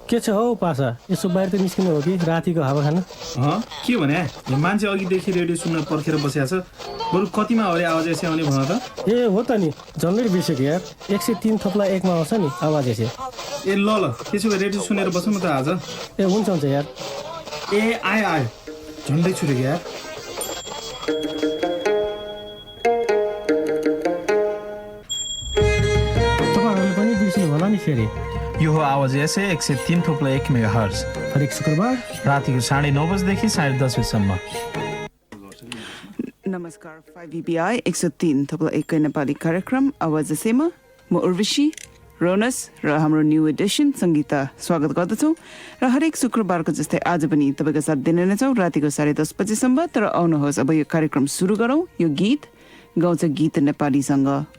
के छ हौ पासा? यसो बाहिर त निस्किनु हो कि रातिको हावा खान? के भने यो मान्छे अघिदेखि रेडियो सुन्न पर्खेर बसेको छ। बरु कतिमा अरे आवाज यसै आउने भन त। ए हो त नि, झन्डै बिर्सेको यार। 103 थप्ला 1 मा आउँछ नि आवाज यसै। ए ल त्यसो भए रेडियो सुनेर बसौँ न त आज। ए हुन्छ यार। ए आयो झन्डै छुटेको यार। तपाईँहरूले पनि बिर्सिनु होला नि फेरि। यो हो आवाज यसै 103 थोप्ला 1 मेगाहर्ज। हरेक शुक्रबार रातिको 9:30 बजेदेखि 10:30 बजेसम्म। नमस्कार, 5VBI 103 थप्ला 1 नेपाली कार्यक्रम आवाज यसैमा म उर्वशी, रोनस र हाम्रो न्यू एडिसन सङ्गीता स्वागत गर्दछौँ। र हरेक शुक्रबारको जस्तै आज पनि तपाईँको साथ दिने नै छौँ रातिको 10:30 बजेसम्म। तर आउनुहोस्, अब यो कार्यक्रम सुरु गरौँ। यो गीत गाउँछ गीत नेपालीसँग।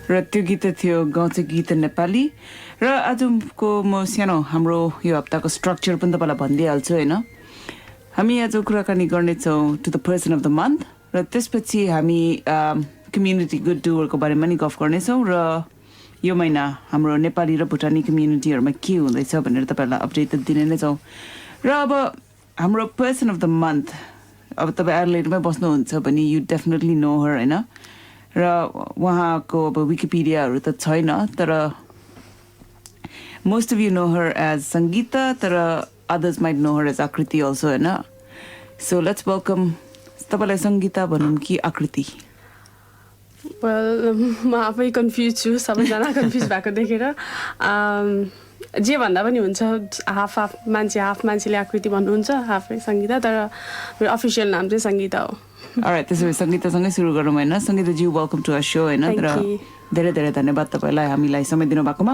र त्यो गीत थियो गाउँचे गीत नेपाली र आजको म सानो हाम्रो यो हप्ताको स्ट्रक्चर पनि तपाईँलाई भनिदिइहाल्छु होइन हामी आज कुराकानी गर्नेछौँ to the person of the month र त्यसपछि हामी कम्युनिटी गुड डुवरको बारेमा नि गफ गर्नेछौँ र यो महिना हाम्रो नेपाली र भुटानी कम्युनिटीहरूमा के हुँदैछ भनेर तपाईँहरूलाई अपडेट दिने नै छौँ र अब हाम्रो पर्सन अफ द मन्थ अब तपाईँ एडलेडमै बस्नुहुन्छ भने यु डेफिनेटली नो हर होइन र उहाँको अब विकिपिडियाहरू त छैन तर most of you know her as Sangeeta तर others might know her as Aakriti also होइन सो लेट्स वेलकम तपाईँलाई सङ्गीता भनौँ कि आकृति म आफै कन्फ्युज छु सबैजना कन्फ्युज भएको देखेर जे भन्दा पनि हुन्छ हाफ मान्छेले आकृति भन्नुहुन्छ हाफै सङ्गीता तर मेरो अफिसियल नाम चाहिँ सङ्गीता हो अलराइट त्यसो भए सङ्गीतासँगै सुरु गरौँ होइन सङ्गीताजी वेलकम टु आवर सो होइन तर धेरै धेरै धन्यवाद तपाईँलाई हामीलाई समय दिनुभएकोमा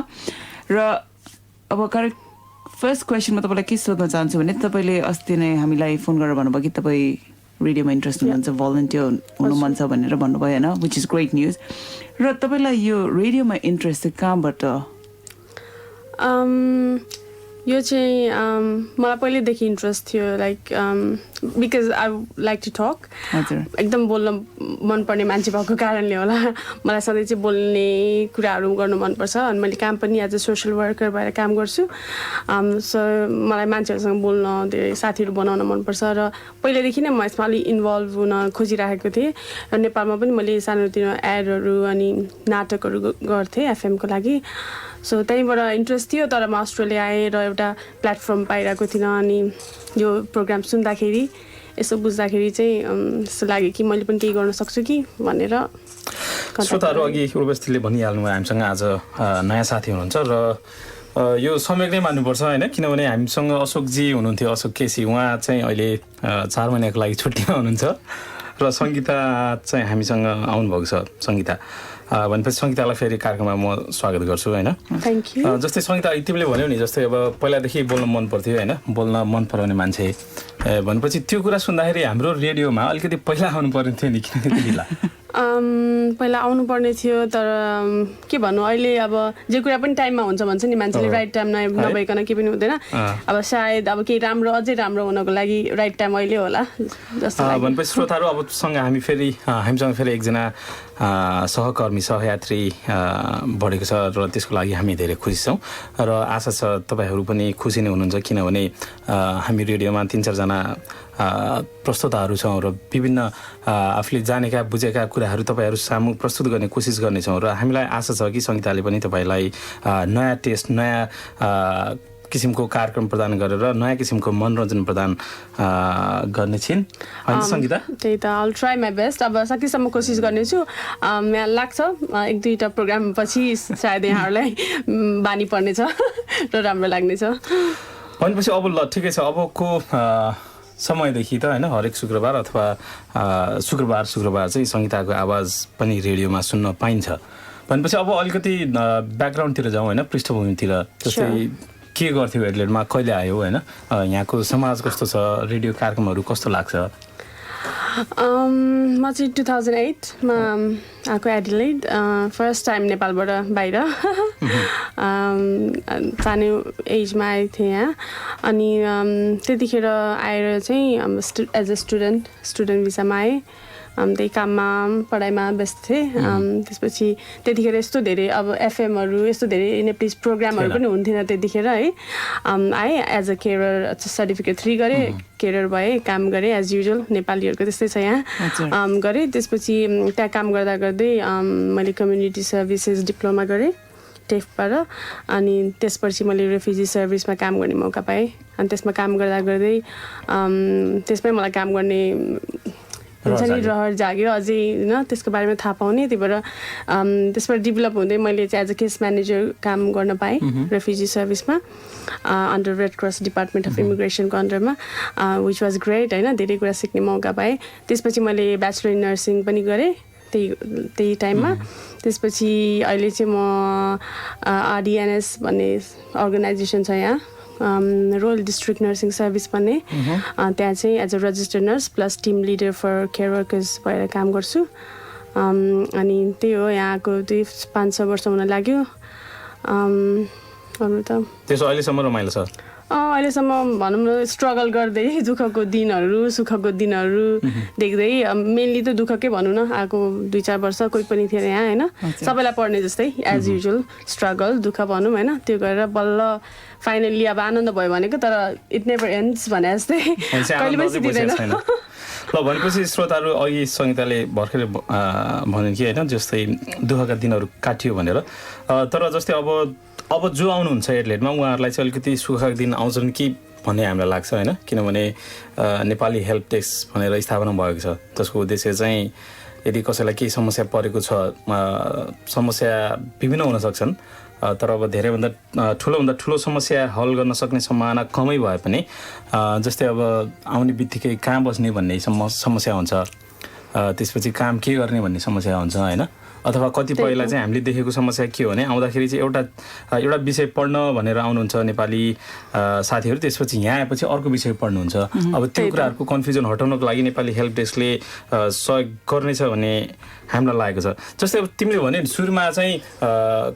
र अब फर्स्ट क्वेसनमा तपाईँलाई के सोध्न चाहन्छु भने तपाईँले अस्ति नै हामीलाई फोन गरेर भन्नुभयो कि तपाईँ रेडियोमा इन्ट्रेस्ट हुनुहुन्छ भलन्टियर हुनु मन छ भनेर भन्नुभयो होइन विच इज ग्रेट न्युज र तपाईँलाई यो रेडियोमा इन्ट्रेस्ट चाहिँ कहाँबाट यो चाहिँ मलाई पहिल्यैदेखि इन्ट्रेस्ट थियो like because I like to talk एकदम बोल्न मनपर्ने मान्छे भएको कारणले होला मलाई सधैँ चाहिँ बोल्ने कुराहरू गर्नु मनपर्छ अनि मैले काम पनि एज अ सोसियल वर्कर भएर काम गर्छु सो मलाई मान्छेहरूसँग बोल्न धेरै साथीहरू बनाउन मनपर्छ र पहिल्यैदेखि नै म यसमा अलिक इन्भल्भ हुन खोजिराखेको थिएँ र नेपालमा पनि मैले सानोतिनो एडहरू अनि नाटकहरू गर्थेँ एफएमको लागि सो त्यहीँबाट इन्ट्रेस्ट थियो तर म अस्ट्रेलिया आएँ र एउटा प्लेटफर्म पाइरहेको थिइनँ अनि यो प्रोग्राम सुन्दाखेरि यसो बुझ्दाखेरि चाहिँ यस्तो लाग्यो कि मैले पनि केही गर्न सक्छु कि भनेर श्रोताहरू अघि उर्वशीले भनिहाल्नुभयो हामीसँग आज नयाँ साथी हुनुहुन्छ र यो समयकै मान्नुपर्छ होइन किनभने हामीसँग अशोकजी हुनुहुन्थ्यो अशोक केसी उहाँ चाहिँ अहिले 4 महिनाको लागि छुट्टीमा हुनुहुन्छ र सङ्गीता चाहिँ हामीसँग आउनुभएको छ सङ्गीता भनेपछि सङ्गीतालाई फेरि कार्यक्रममा म स्वागत गर्छु होइन जस्तै सङ्गीता तिमीले भन्यौ नि जस्तै अब पहिलादेखि बोल्न मन पर्थ्यो होइन बोल्न मन पराउने मान्छे भनेपछि त्यो कुरा सुन्दाखेरि हाम्रो रेडियोमा अलिकति पहिला आउनु पर्ने थियो नि किन त्यति बेला पहिला आउनुपर्ने थियो तर के भन्नु अहिले अब जे कुरा पनि टाइममा हुन्छ भन्छ नि मान्छेले राइट टाइम नभइकन केही पनि हुँदैन अब सायद अब केही राम्रो अझै राम्रो हुनको लागि राइट टाइम अहिले होला जस्तो भनेपछि श्रोताहरू अब हामीसँग फेरि एकजना सहकर्मी सहयात्री बढेको छ र त्यसको लागि हामी धेरै खुसी छौँ र आशा छ तपाईँहरू पनि खुसी नै हुनुहुन्छ किनभने हामी रेडियोमा 3-4 जना प्रस्तुताहरू छौँ र विभिन्न आफूले जानेका बुझेका कुराहरू तपाईँहरू सामु प्रस्तुत गर्ने कोसिस गर्नेछौँ र हामीलाई आशा छ कि सङ्गीताले पनि तपाईँलाई नयाँ टेस्ट नयाँ किसिमको कार्यक्रम प्रदान गरेर नयाँ किसिमको मनोरञ्जन प्रदान गर्ने छिन् होइन सङ्गीता त्यही त आई ट्राई माई बेस्ट अब सकेसम्म कोसिस गर्नेछु यहाँ लाग्छ 1-2टा प्रोग्राम पछि सायद यहाँहरूलाई बानी पर्नेछ र राम्रो लाग्नेछ भनेपछि अब ल ठिकै छ अबको समयदेखि त होइन हरेक शुक्रबार अथवा शुक्रबार चाहिँ सङ्गीताको आवाज पनि रेडियोमा सुन्न पाइन्छ भनेपछि अब अलिकति ब्याकग्राउन्डतिर जाउँ होइन पृष्ठभूमितिर जस्तै के गर्थ्यो एडलेडमा कहिले आयो होइन यहाँको समाज कस्तो छ रेडियो कार्यक्रमहरू कस्तो लाग्छ म चाहिँ 2008मा आएको एडिलेड फर्स्ट टाइम नेपालबाट बाहिर सानो एजमा आएको थिएँ यहाँ अनि त्यतिखेर आएर चाहिँ एज अ स्टुडेन्ट भिसामा आएँ त्यही काममा पढाइमा व्यस्त थिएँ त्यसपछि त्यतिखेर यस्तो धेरै अब एफएमहरू यस्तो धेरै नेप्लिज प्रोग्रामहरू पनि हुन्थेन त्यतिखेर है आएँ एज अ केयर सर्टिफिकेट 3 गरेँ केयर भएँ काम गरेँ एज युजुअल नेपालीहरूको त्यस्तै छ यहाँ गरेँ त्यसपछि त्यहाँ काम गर्दा गर्दै मैले कम्युनिटी सर्भिसेस डिप्लोमा गरेँ टेफबाट अनि त्यसपछि मैले रेफ्युजी सर्भिसमा काम गर्ने मौका पाएँ अनि त्यसमा काम गर्दा गर्दै त्यसमै मलाई काम गर्ने हुन्छ नि रहर जाग्यो अझै होइन त्यसको बारेमा थाहा पाउने त्यही भएर त्यसबाट डेभलप हुँदै मैले चाहिँ एज अ केस म्यानेजर काम गर्न पाएँ रेफ्युजी सर्भिसमा under Red Cross department of इमिग्रेसनको अन्डरमा विच वाज ग्रेट होइन धेरै कुरा सिक्ने मौका पाएँ त्यसपछि मैले ब्याचलर इन नर्सिङ पनि गरेँ त्यही टाइममा त्यसपछि अहिले चाहिँ म आरडिएनएस भन्ने अर्गनाइजेसन छ यहाँ रोयल डिस्ट्रिक्ट नर्सिङ सर्भिस भन्ने त्यहाँ चाहिँ as a registered nurse plus team leader for care workers भएर काम गर्छु अनि त्यही हो यहाँको 5-6 वर्ष हुन लाग्यो अरू त त्यसो अहिलेसम्म रमाइलो छ अहिलेसम्म भनौँ न स्ट्रगल गर्दै दुःखको दिनहरू सुखको दिनहरू देख्दै मेनली त दुःखकै भनौँ न आएको 2-4 वर्ष कोही पनि थिएन यहाँ होइन सबैलाई पर्ने जस्तै एज युजुअल स्ट्रगल दुःख भनौँ होइन त्यो गरेर बल्ल फाइनल्ली अब आनन्द भयो भनेको तर इट नेभर एन्ड्स भने जस्तै कहिले पनि सिद्धिँदैन ल भनेपछि श्रोताहरू अघि सङ्गीताले भर्खरै भन्यो कि होइन जस्तै दुःखका दिनहरू काटियो भनेर तर जस्तै अब जो आउनुहुन्छ एडलेटमा उहाँहरूलाई चाहिँ अलिकति सुखका दिन आउँछन् कि भन्ने हामीलाई लाग्छ होइन किनभने नेपाली हेल्प डेस्क भनेर स्थापना भएको छ जसको उद्देश्य चाहिँ यदि कसैलाई केही समस्या परेको छ समस्या विभिन्न हुन सक्छन् तर अब धेरैभन्दा ठुलो समस्या हल गर्न सक्ने सम्भावना कमै भए पनि जस्तै अब आउने बित्तिकै कहाँ बस्ने भन्ने समस्या हुन्छ त्यसपछि काम के गर्ने भन्ने समस्या हुन्छ होइन अथवा कतिपयलाई चाहिँ हामीले देखेको समस्या के हो भने आउँदाखेरि चाहिँ एउटा विषय पढ्न भनेर आउनुहुन्छ नेपाली साथीहरू त्यसपछि यहाँ आएपछि अर्को विषय पढ्नुहुन्छ अब त्यो कुराहरूको कन्फ्युजन हटाउनको लागि नेपाली हेल्प डेस्कले सहयोग गर्नेछ भन्ने हामीलाई लागेको छ जस्तै अब तिमीले भने सुरुमा चाहिँ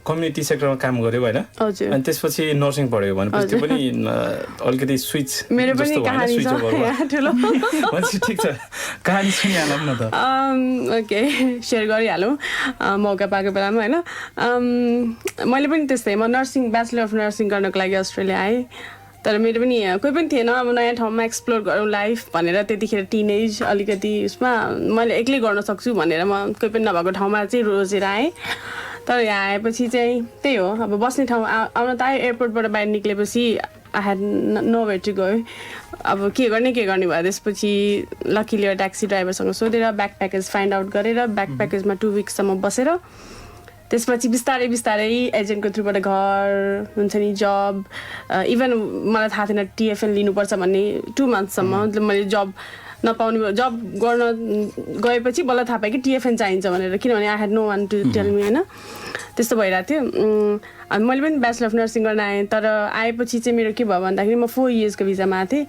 कम्युनिटी सेक्टरमा काम गर्यौ होइन अनि त्यसपछि नर्सिङ पढ्यौ भनेपछि त्यो पनि अलिकति स्विच मेरो पनि कहानी छ ठिक छ कहानी सुनिहालौँ न त ओके सेयर गरिहालौँ मौका पाएको बेलामा होइन मैले पनि त्यस्तै म ब्याचलर अफ नर्सिङ गर्नको लागि अस्ट्रेलिया आएँ तर मेरो पनि कोही पनि थिएन अब नयाँ ठाउँमा एक्सप्लोर गरौँ लाइफ भनेर त्यतिखेर टिनेज अलिकति उसमा मैले एक्लै गर्न सक्छु भनेर म कोही पनि नभएको ठाउँमा चाहिँ रोजेर आएँ तर यहाँ आएपछि चाहिँ त्यही हो अब बस्ने ठाउँ आउन त आयो एयरपोर्टबाट बाहिर निक्लेपछि I had no way to go अब के गर्ने भयो त्यसपछि लकिली ट्याक्सी ड्राइभरसँग सोधेर ब्याक प्याकेज फाइन्ड आउट गरेर ब्याक प्याकेजमा 2 विक्ससम्म बसेर त्यसपछि बिस्तारै एजेन्टको थ्रुबाट घर हुन्छ नि जब इभन मलाई थाहा थिएन टिएफएन लिनुपर्छ भन्ने 2 मन्थसम्म मैले जब नपाउने जब गर्न गएपछि बल्ल थाहा पाएँ कि टिएफएन चाहिन्छ भनेर किनभने I had no one to tell me होइन त्यस्तो भइरहेको थियो अनि मैले पनि ब्याचलर अफ नर्सिङ गर्न आएँ तर आएपछि चाहिँ मेरो के भयो भन्दाखेरि म 4 इयर्सको भिजामा आएको थिएँ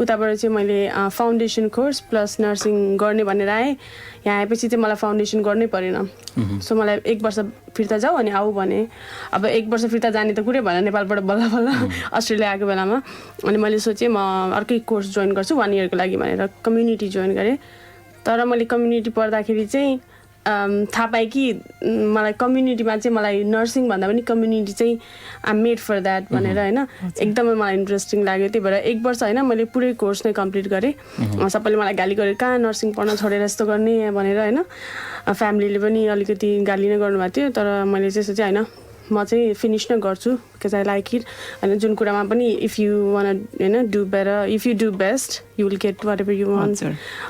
उताबाट चाहिँ मैले फाउन्डेसन कोर्स प्लस नर्सिङ गर्ने भनेर आएँ यहाँ आएपछि चाहिँ मलाई फाउन्डेसन गर्नै परेन सो मलाई 1 वर्ष फिर्ता जाऊ अनि आऊ भने अब 1 वर्ष फिर्ता जाने त कुरै भएन नेपालबाट बल्ल अस्ट्रेलिया आएको बेलामा अनि मैले सोचेँ म अर्कै कोर्स जोइन गर्छु 1 इयरको लागि भनेर कम्युनिटी जोइन गरेँ तर मैले कम्युनिटी पढ्दाखेरि चाहिँ थाहा पाएँ कि मलाई कम्युनिटीमा चाहिँ मलाई नर्सिङ भन्दा पनि कम्युनिटी चाहिँ आइ मेड फर द्याट भनेर होइन एकदमै मलाई इन्ट्रेस्टिङ लाग्यो त्यही भएर 1 वर्ष होइन मैले पुरै कोर्स नै कम्प्लिट गरेँ सबैले मलाई गाली गरेर कहाँ नर्सिङ पढ्न छोडेर यस्तो गर्ने भनेर होइन फ्यामिलीले पनि अलिकति गाली नै गर्नुभएको थियो तर मैले चाहिँ सोचेँ होइन म चाहिँ फिनिस नै गर्छु बिकज आई लाइक इट होइन जुन कुरामा पनि इफ यु वान होइन do better if you do best you will get whatever you want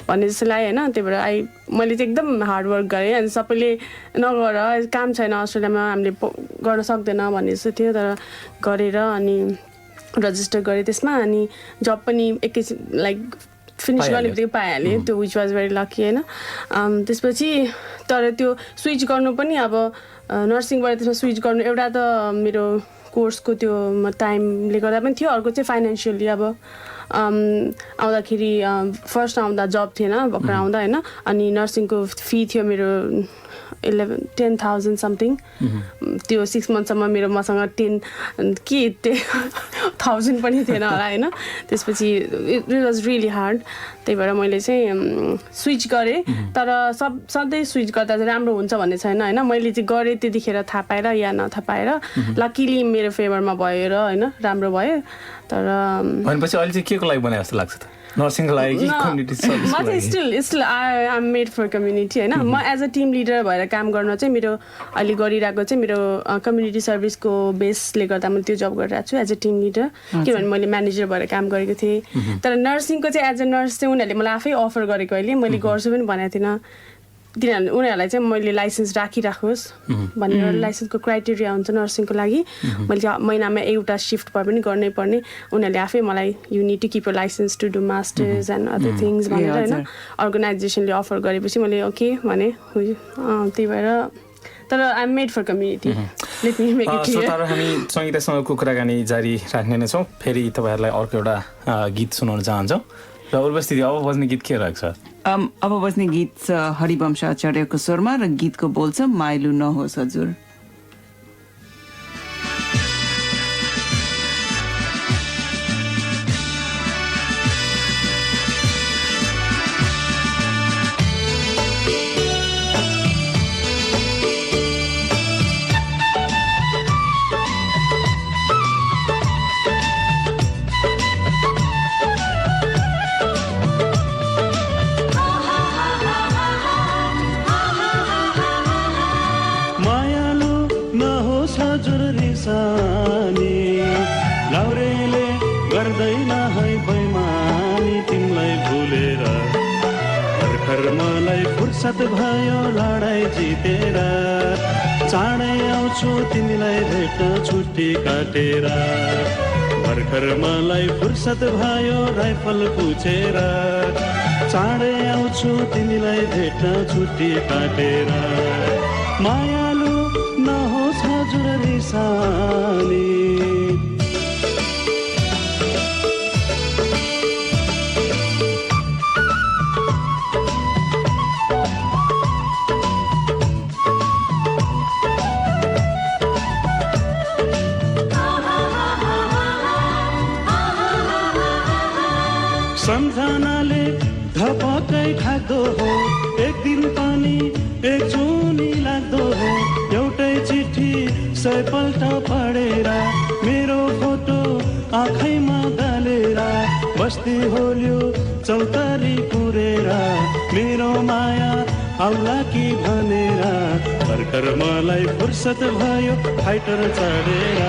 भन्ने जस्तो लाग्यो होइन त्यही भएर मैले चाहिँ एकदम हार्डवर्क गरेँ अनि सबैले नगर काम छैन अस्ट्रेलियामा हामीले गर्न सक्दैन भन्ने जस्तो थियो तर गरेर अनि रजिस्टर गरेँ त्यसमा अनि जब पनि एकैछिन लाइक फिनिस गर्ने बित्तिकै पाइहालेँ त्यो विच वाज भेरी लकी होइन त्यसपछि तर त्यो स्विच गर्नु पनि अब नर्सिङबाट त्यसमा स्विच गर्नु एउटा त मेरो कोर्सको त्यो टाइमले गर्दा पनि थियो अर्को चाहिँ फाइनेन्सियली अब आउँदाखेरि फर्स्ट आउँदा जब थिएन भर्खर आउँदा होइन अनि नर्सिङको फी थियो मेरो 10,000 समथिङ त्यो 6 मन्थसम्म मेरो मसँग 10,000 पनि थिएन होला होइन त्यसपछि इट वाज रियली हार्ड त्यही भएर मैले चाहिँ स्विच गरेँ तर सधैँ स्विच गर्दा चाहिँ राम्रो हुन्छ भन्ने छैन होइन मैले चाहिँ गरेँ त्यतिखेर थाहा पाएर या नथाहा पाएर लकिली मेरो फेभरमा भयो र होइन राम्रो भयो तर भनेपछि अहिले चाहिँ के को लागि बनाए जस्तो लाग्छ त नर्सिङको लागि कि कम्युनिटी सर्भिस म चाहिँ still I am made for community होइन म एज अ टिम लिडर भएर काम गर्न चाहिँ मेरो अहिले गरिरहेको चाहिँ मेरो कम्युनिटी सर्भिसको बेसले गर्दा म त्यो जब गरिरहेको छु एज अ टिम लिडर किनभने मैले म्यानेजर भएर काम गरेको थिएँ तर नर्सिङको चाहिँ एज अ नर्स चाहिँ उनीहरूले मलाई आफै अफर गरेको अहिले मैले गर्छु पनि भनेको थिइनँ किनभने उनीहरूलाई चाहिँ मैले लाइसेन्स राखिराखोस् भनेर लाइसेन्सको क्राइटेरिया हुन्छ नर्सिङको लागि मैले चाहिँ महिनामा एउटा सिफ्ट भए पनि गर्नै पर्ने उनीहरूले आफै मलाई you need to keep a licence to do masters and other things भनेर होइन अर्गनाइजेसनले अफर गरेपछि मैले ओके भने त्यही भएर तर I am made for community let me make it clear हामी सङ्गीतासँगको कुराकानी जारी राख्ने नै छौँ फेरि तपाईँहरूलाई अर्को एउटा गीत सुनाउन चाहन्छौँ र उर्वशी दिदी अब बज्ने गीत के रहेको छ अब बज्ने गीत छ हरिवंश आचार्यको स्वरमा र गीतको बोल छ माइलु नहोस् हजुर। लाउरेले गर्दैन है बैमानी तिमीलाई भुलेर भर्खर मलाई फुर्सद भयो लडाई जितेर चाँडै आउँछु तिमीलाई भेट्न छुट्टी काटेर भर्खर मलाई फुर्सद भयो राइफल पुछेर चाँडै आउँछु तिमीलाई भेट्न छुट्टी काटेर मायालु नहोस् हजुर रिसानी सम्झनाले धपक्कै खाँदो हो एक दिन पनि एक जुनी लाग्दो हो एउटै चिठी 100 पल्ट पढेर मेरो फोटो आँखैमा गालेर बस्ती होल्यो चौतारी पुरेर मेरो माया आउला कि भनेर भर्खर मलाई फुर्सद भयो फाइटर चढेर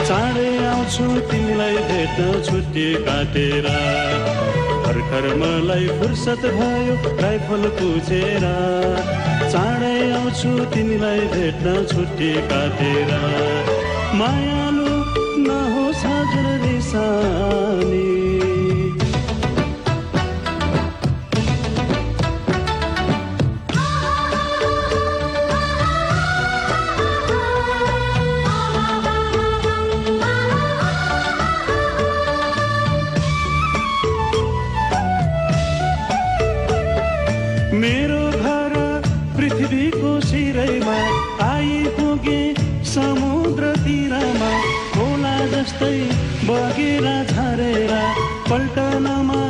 चाँडै आउँछु तिमीलाई भेट्न छुट्टी काटेर भर्खर मलाई फुर्सद भयो राइफल पुछेर चाँडै आउँछु तिमीलाई भेट्न छुट्टी काटेर मायालु नहोस् हजुर रिसानी मेरो घर पृथ्वीको सिरैमा आइपुगे समुद्र तिरमा खोला जस्तै बगेर झरेर पल्टनमा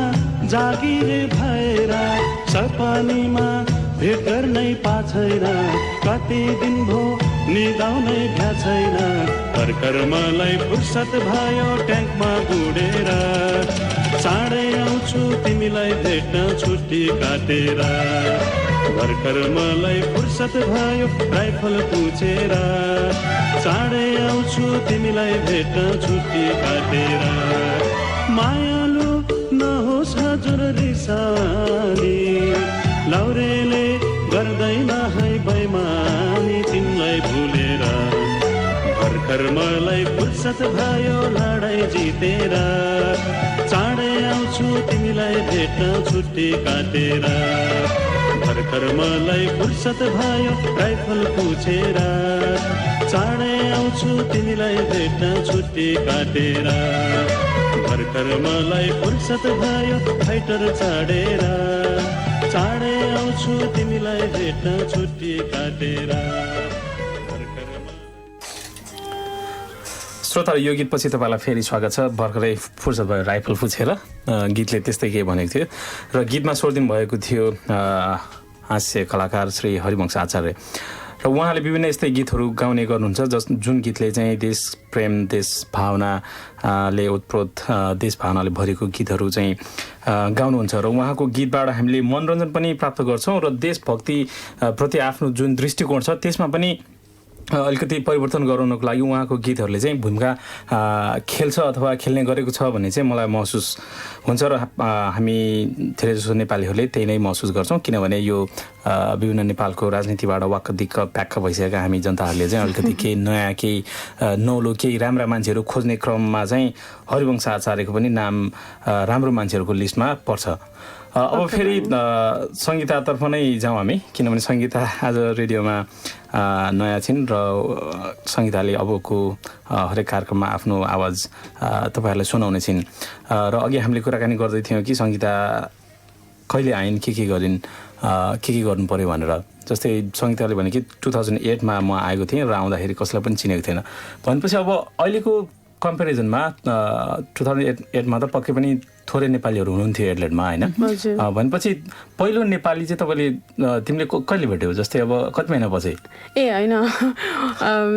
जागिरे भएर सपनीमा भेट गर्नै पाछैन कति दिन भो निदाउनै भ्या छैन भर्खर मलाई फुर्सद भयो ट्याङ्कमा बुडेर चाँडै आउँछु तिमीलाई भेट्न छुट्टी काटेर भर्खर मलाई फुर्सद भयो राइफल पुछेर चाँडै आउँछु तिमीलाई भेट्न छुट्टी काटेर मायालु नहोस् हजुर रिसानी लाउरेले गर्दैन है बैमानी तिमीलाई भुलेर भर्खर मलाई फुर्सद भयो लडाई जितेर चाँडै आउँछु तिमीलाई भेट्न छुट्टी काटेर भर्खर मलाई फुर्सद भयो राइफल पुछेर चाँडै आउँछु तिमीलाई भेट्न छुट्टी काटेर भर्खर मलाई फुर्सद भयो फाइटर चढेर चाँडै आउँछु तिमीलाई भेट्न छुट्टी काटेर श्रोता यो गीतपछि तपाईँलाई फेरि स्वागत छ। भर्खरै फुर्सद भयो राइफल पुछेर गीतले त्यस्तै के भनेको थियो र गीतमा स्वर दिनु भएको थियो हास्य कलाकार श्री हरिवंश आचार्य र उहाँले विभिन्न यस्तै गीतहरू गाउने गर्नुहुन्छ जुन गीतले चाहिँ देश प्रेम देश भावनाले ओतप्रोत देश भावनाले भरेको गीतहरू चाहिँ गाउनुहुन्छ र उहाँको गीतबाट हामीले मनोरञ्जन पनि प्राप्त गर्छौँ र देशभक्ति प्रति आफ्नो जुन दृष्टिकोण छ त्यसमा पनि अलिकति परिवर्तन गराउनको लागि उहाँको गीतहरूले चाहिँ भूमिका खेल्छ अथवा खेल्ने गरेको छ भन्ने चाहिँ मलाई महसुस हुन्छ र हामी धेरैजसो नेपालीहरूले त्यही नै महसुस गर्छौँ किनभने यो विभिन्न नेपालको राजनीतिबाट वाक्क दिक्क प्याक्क भइसकेका हामी जनताहरूले चाहिँ अलिकति केही नयाँ केही नौलो केही राम्रा मान्छेहरू खोज्ने क्रममा चाहिँ हरिवंश आचार्यको पनि नाम राम्रो मान्छेहरूको लिस्टमा पर्छ। अब फेरि सङ्गीतातर्फ नै जाउँ हामी किनभने सङ्गीता आज रेडियोमा नयाँ छिन् र सङ्गीताले अबको हरेक कार्यक्रममा आफ्नो आवाज तपाईँहरूलाई सुनाउने छिन् र अघि हामीले कुराकानी गर्दै थियौँ कि सङ्गीता कहिले आइन् के गरिन् के गर्नु पर्यो भनेर जस्तै सङ्गीताले भने कि 2008मा म आएको थिएँ र आउँदाखेरि कसैलाई पनि चिनेको थिएन भनेपछि अब अहिलेको कम्पेरिजनमा 2008मा त पक्कै पनि थोरै नेपालीहरू हुनुहुन्थ्यो एडलेडमा होइन भनेपछि पहिलो नेपाली चाहिँ तपाईँले तिमीले कहिले भेट्यौ जस्तै अब कति महिना पछि होइन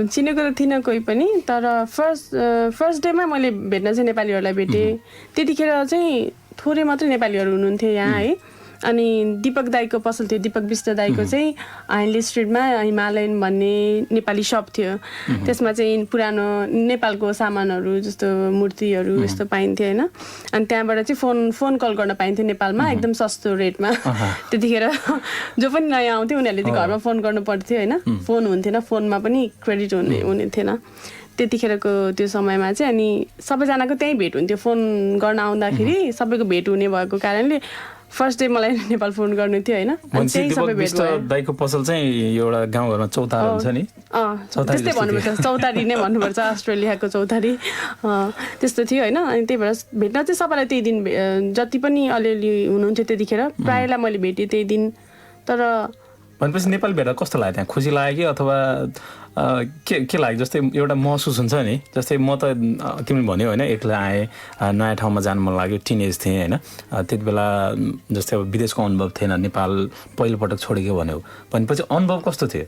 चिनेको त थिइनँ कोही पनि तर फर्स्ट डेमा मैले भेट्न चाहिँ नेपालीहरूलाई भेटेँ त्यतिखेर चाहिँ थोरै मात्रै नेपालीहरू हुनुहुन्थ्यो यहाँ है अनि दीपक दाईको पसल थियो दीपक विष्ट दाईको चाहिँ हाइन्डले स्ट्रिटमा हिमालयन भन्ने नेपाली सप थियो त्यसमा चाहिँ पुरानो नेपालको सामानहरू जस्तो मूर्तिहरू यस्तो पाइन्थ्यो होइन अनि त्यहाँबाट चाहिँ फोन कल गर्न पाइन्थ्यो नेपालमा एकदम सस्तो रेटमा त्यतिखेर जो पनि नयाँ आउँथ्यो उनीहरूले चाहिँ घरमा फोन गर्नु पर्थ्यो होइन फोन हुन्थेन फोनमा पनि क्रेडिट हुने थिएन त्यतिखेरको त्यो समयमा चाहिँ अनि सबैजनाको त्यहीँ भेट हुन्थ्यो फोन गर्न आउँदाखेरि सबैको भेट हुने भएको कारणले फर्स्ट डे मलाई नेपाल फोन गर्नु थियो होइन दाइको पसल चाहिँ एउटा गाउँघरमा चौतारी हुन्छ नि त्यस्तै भन्नुपर्छ चौतारी नै भन्नुपर्छ अस्ट्रेलियाको चौतारी त्यस्तो थियो होइन अनि त्यही भएर भेट्न चाहिँ सबैलाई त्यही दिन जति पनि अलिअलि हुनुहुन्थ्यो त्यतिखेर प्रायःलाई मैले भेटेँ त्यही दिन तर भनेपछि नेपाल भेट्दा कस्तो लाग्यो त्यहाँ खुसी लाग्यो कि अथवा के लाग्यो जस्तै एउटा महसुस हुन्छ नि जस्तै म त तिमीले भन्यो होइन एक्लै आएँ नयाँ ठाउँमा जानु मन लाग्यो टिनेज थिएँ होइन त्यति बेला जस्तै अब विदेशको अनुभव थिएन नेपाल पहिलोपटक छोडेको भन्यो भनेपछि अनुभव कस्तो थियो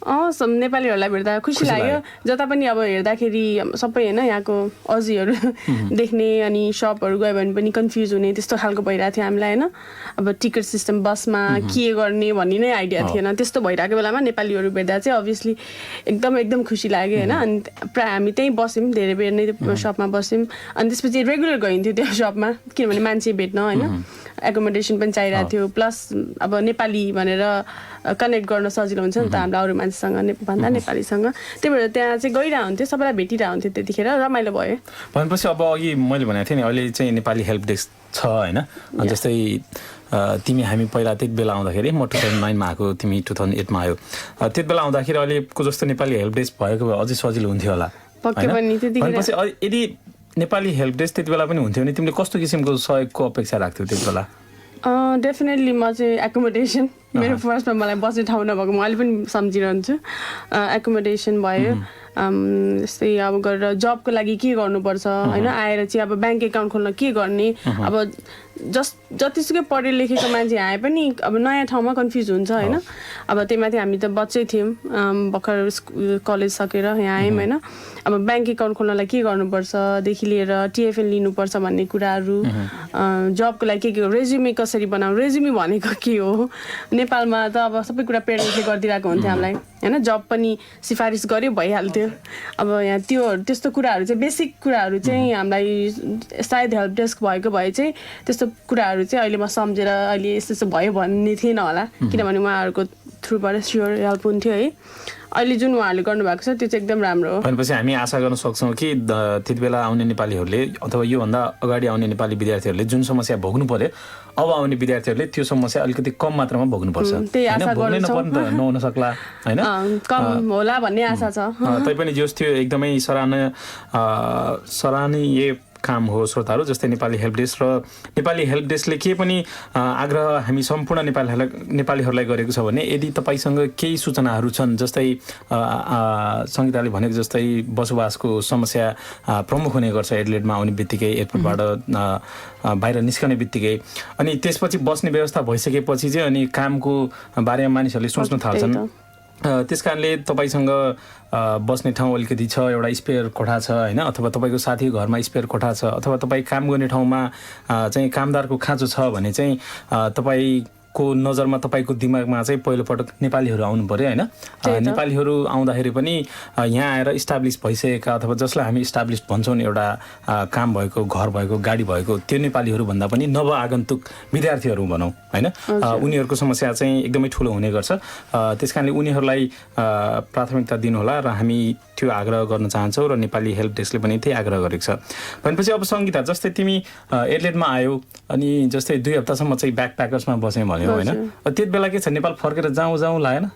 नेपालीहरूलाई भेट्दा खुसी लाग्यो जता पनि अब हेर्दाखेरि सबै होइन यहाँको अजीहरू देख्ने अनि सपहरू गयो भने पनि कन्फ्युज हुने त्यस्तो खालको भइरहेको थियो हामीलाई होइन अब टिकट सिस्टम बसमा के गर्ने भन्ने नै आइडिया थिएन त्यस्तो भइरहेको बेलामा नेपालीहरू भेट्दा चाहिँ अभियसली एकदम खुसी लाग्यो होइन अनि प्रायः हामी त्यहीँ बस्यौँ धेरै बेर नै त्यो सपमा बस्यौँ अनि त्यसपछि रेगुलर गइन्थ्यो त्यो सपमा किनभने मान्छे भेट्न होइन एकोमोडेसन पनि चाहिरहेको थियो प्लस अब नेपाली भनेर कनेक्ट गर्न सजिलो हुन्छ नि त हाम्रो अरू मान्छेसँग भन्दा नेपालीसँग त्यही भएर त्यहाँ चाहिँ गइरहेको हुन्थ्यो सबैलाई भेटिरहेको हुन्थ्यो त्यतिखेर रमाइलो भयो भनेपछि अब अघि मैले भनेको थिएँ नि अहिले चाहिँ नेपाली हेल्प डेस्क छ होइन जस्तै तिमी हामी पहिला त्यति बेला आउँदाखेरि म 2009मा आएको तिमी 2008मा आयो त्यति बेला आउँदाखेरि अहिलेको जस्तो नेपाली हेल्प डेस्क भएको भए अझै सजिलो हुन्थ्यो होला भनेपछि यदि नेपाली हेल्प डेस्क त्यति बेला पनि हुन्थ्यो भने तिमीले कस्तो किसिमको सहयोगको अपेक्षा राख्थ्यौ त्यति बेला डेफिनेटली म चाहिँ एकोमोडेसन मेरो फर्स्टमा मलाई बस्ने ठाउँ नभएको म अहिले पनि सम्झिरहन्छु एकोमोडेसन भयो जस्तै अब गरेर जबको लागि के गर्नुपर्छ होइन आएर चाहिँ अब ब्याङ्क एकाउन्ट खोल्न के गर्ने अब जतिसुकै पढे लेखेको मान्छे आए पनि अब नयाँ ठाउँमा कन्फ्युज हुन्छ होइन अब त्यही माथि हामी त बच्चै थियौँ भर्खर कलेज सकेर यहाँ आयौँ होइन अब ब्याङ्क एकाउन्ट खोल्नलाई के गर्नुपर्छदेखि लिएर टिएफएल लिनुपर्छ भन्ने कुराहरू जबको लागि के रेज्युमे कसरी बनाऊ रेज्युमे भनेको के हो नेपालमा त अब सबै कुरा पेरेन्ट्सले गरिदिरहेको हुन्थ्यो हामीलाई होइन जब पनि सिफारिस गर्यो भइहाल्थ्यो अब यहाँ त्यस्तो कुराहरू चाहिँ बेसिक कुराहरू चाहिँ हामीलाई सायद हेल्प डेस्क भएको भए चाहिँ त्यस्तो कुराहरू चाहिँ अहिले म सम्झेर अहिले यस्तो भयो भन्ने थिएन होला किनभने उहाँहरूको थ्रुबाट स्योर हेल्प हुन्थ्यो है अहिले जुन उहाँहरूले गर्नुभएको छ त्यो चाहिँ एकदम राम्रो हो भनेपछि हामी आशा गर्न सक्छौँ कि त्यति बेला आउने नेपालीहरूले अथवा योभन्दा अगाडि आउने नेपाली विद्यार्थीहरूले जुन समस्या भोग्नु पर्यो अब आउने विद्यार्थीहरूले त्यो समस्या अलिकति कम मात्रामा भोग्नुपर्छ नहुन सक्ला होइन कम होला भन्ने आशा छ तैपनि जोस् थियो एकदमै सराहनीय काम हो श्रोताहरू जस्तै नेपाली हेल्प डेस्क र नेपाली हेल्प डेस्कले के पनि आग्रह हामी सम्पूर्ण नेपालीहरूलाई गरेको छ भने यदि तपाईँसँग केही सूचनाहरू छन् जस्तै सङ्गीताले भनेको जस्तै बसोबासको समस्या प्रमुख हुने गर्छ एडलेडमा आउने बित्तिकै एयरपोर्टबाट बाहिर निस्कने बित्तिकै अनि त्यसपछि बस्ने व्यवस्था भइसकेपछि चाहिँ अनि कामको बारेमा मानिसहरूले सोच्न थाल्छन् त्यस कारणले तपाईँसँग बस्ने ठाउँ अलिकति छ एउटा स्पेयर कोठा छ होइन अथवा तपाईँको साथीको घरमा स्पेयर कोठा छ अथवा तपाईँ काम गर्ने ठाउँमा चाहिँ कामदारको खाँचो छ भने चाहिँ तपाईँको नजरमा तपाईँको दिमागमा चाहिँ पहिलोपटक नेपालीहरू आउनु पऱ्यो होइन नेपालीहरू आउँदाखेरि पनि यहाँ आएर इस्टाब्लिस भइसकेका अथवा जसलाई हामी इस्टाब्लिस भन्छौँ नि एउटा काम भएको घर भएको गाडी भएको त्यो नेपालीहरू भन्दा पनि नव आगन्तुक विद्यार्थीहरू भनौँ होइन उनीहरूको समस्या चाहिँ एकदमै ठुलो हुने गर्छ त्यस कारणले उनीहरूलाई प्राथमिकता दिनुहोला र हामी त्यो आग्रह गर्न चाहन्छौँ र नेपाली हेल्प डेस्कले पनि त्यही आग्रह गरेको छ भनेपछि अब सङ्गीता जस्तै तिमी एडलेडमा आयो अनि जस्तै 2 हप्तासम्म चाहिँ ब्याक प्याकर्समा बस्यौ भन्यो होइन त्यति बेला के छ नेपाल फर्केर जाउँ लागेन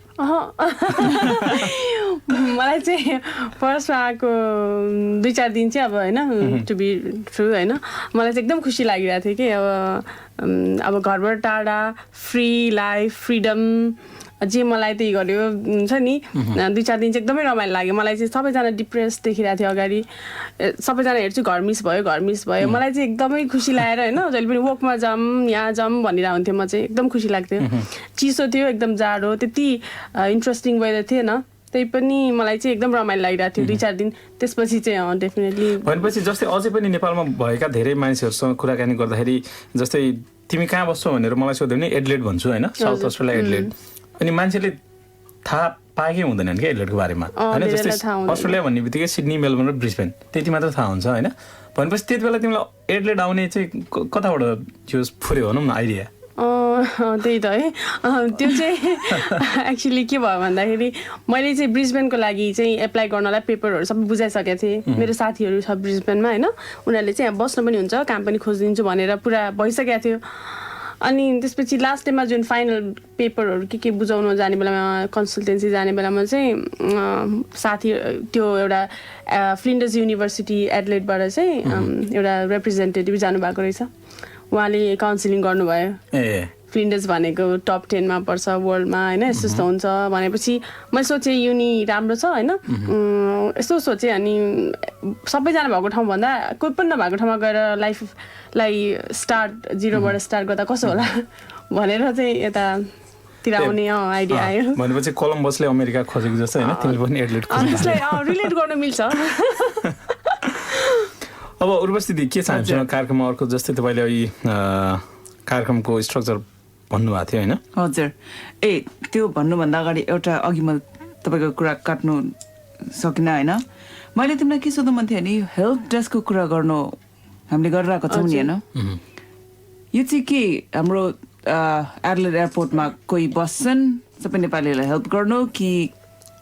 मलाई चाहिँ फर्स्टमा आएको 2-4 दिन चाहिँ अब होइन टु बी ट्रु होइन मलाई चाहिँ एकदम खुसी लागिरहेको थियो कि अब घरबाट टाढा फ्री लाइफ फ्रिडम जे मलाई त्यही गर्यो हुन्छ नि 2-4 दिन चाहिँ एकदमै रमाइलो लाग्यो मलाई चाहिँ सबैजना डिप्रेस देखिरहेको थियो अगाडि सबैजना हेर्छु घर मिस भयो मलाई चाहिँ एकदमै खुसी लागेर होइन जहिले पनि वकमा जाऊँ यहाँ जाऊँ भनिरहेको हुन्थ्यो म चाहिँ एकदम खुसी लाग्थ्यो चिसो थियो एकदम जाडो त्यति इन्ट्रेस्टिङ वेदर थिएन त्यही पनि मलाई चाहिँ एकदम रमाइलो लागिरहेको थियो 2-4 दिन त्यसपछि चाहिँ डेफिनेटली भनेपछि जस्तै अझै पनि नेपालमा भएका धेरै मानिसहरूसँग कुराकानी गर्दाखेरि जस्तै तिमी कहाँ बस्छौ भनेर मलाई सोध्यो भने एडलेड भन्छु होइन साउथ अस्ट्रेलिया एडलेड अनि मान्छेले थाहा पाएकै हुँदैनन् क्या एडलेडको बारेमा होइन जस्तै अस्ट्रेलिया भन्ने बित्तिकै सिडनी मेलबर्न र ब्रिस्बेन त्यति मात्र थाहा हुन्छ होइन भनेपछि त्यति बेला तिमीलाई एडलेड आउने चाहिँ कताबाट त्यो फुर्यो भनौँ न आइडिया त्यही त है त्यो चाहिँ एक्चुली के भयो भन्दाखेरि मैले चाहिँ ब्रिस्बेनको लागि चाहिँ एप्लाई गर्नलाई पेपरहरू सबै बुझाइसकेको थिएँ मेरो साथीहरू छ ब्रिस्बेनमा होइन उनीहरूले चाहिँ यहाँ बस्न पनि हुन्छ काम पनि खोजिदिन्छु भनेर पुरा भइसकेको थियो अनि त्यसपछि लास्ट डेमा जुन फाइनल पेपरहरू के बुझाउनु जाने बेलामा कन्सल्टेन्सी जाने बेलामा चाहिँ साथी त्यो एउटा फ्लिन्डर्स युनिभर्सिटी एडलेडबाट चाहिँ एउटा रिप्रेजेन्टेटिभ जानुभएको रहेछ उहाँले काउन्सिलिङ गर्नुभयो फ्लिन्डर्स भनेको टप 10 मा पर्छ वर्ल्डमा होइन यस्तो यस्तो हुन्छ भनेपछि मैले सोचेँ युनि राम्रो छ होइन यस्तो सोचेँ अनि सबैजना भएको ठाउँभन्दा कोही पनि नभएको ठाउँमा गएर लाइफलाई जिरोबाट स्टार्ट गर्दा कसो होला भनेर चाहिँ यतातिर आउने आइडिया आयो भनेपछि कोलम्बसले अमेरिका खोजेको जस्तो होइन तिमीले पनि एडलेड त्यसलाई रिलेट गर्न मिल्छ अब उर्वशी के चाहन्छु कार्यक्रममा अर्को जस्तै तपाईँले अहिले कार्यक्रमको स्ट्रक्चर भन्नुभएको थियो होइन हजुर त्यो भन्नुभन्दा अगाडि एउटा अघि म तपाईँको कुरा काट्नु सकिनँ होइन मैले तिमीलाई के सोध्नु मन थियो भने हेल्प डेस्कको कुरा गर्नु हामीले गरिरहेको छौँ नि होइन यो चाहिँ के हाम्रो एडलेड एयरपोर्टमा कोही बस्छन् सबै नेपालीहरूलाई हेल्प गर्नु कि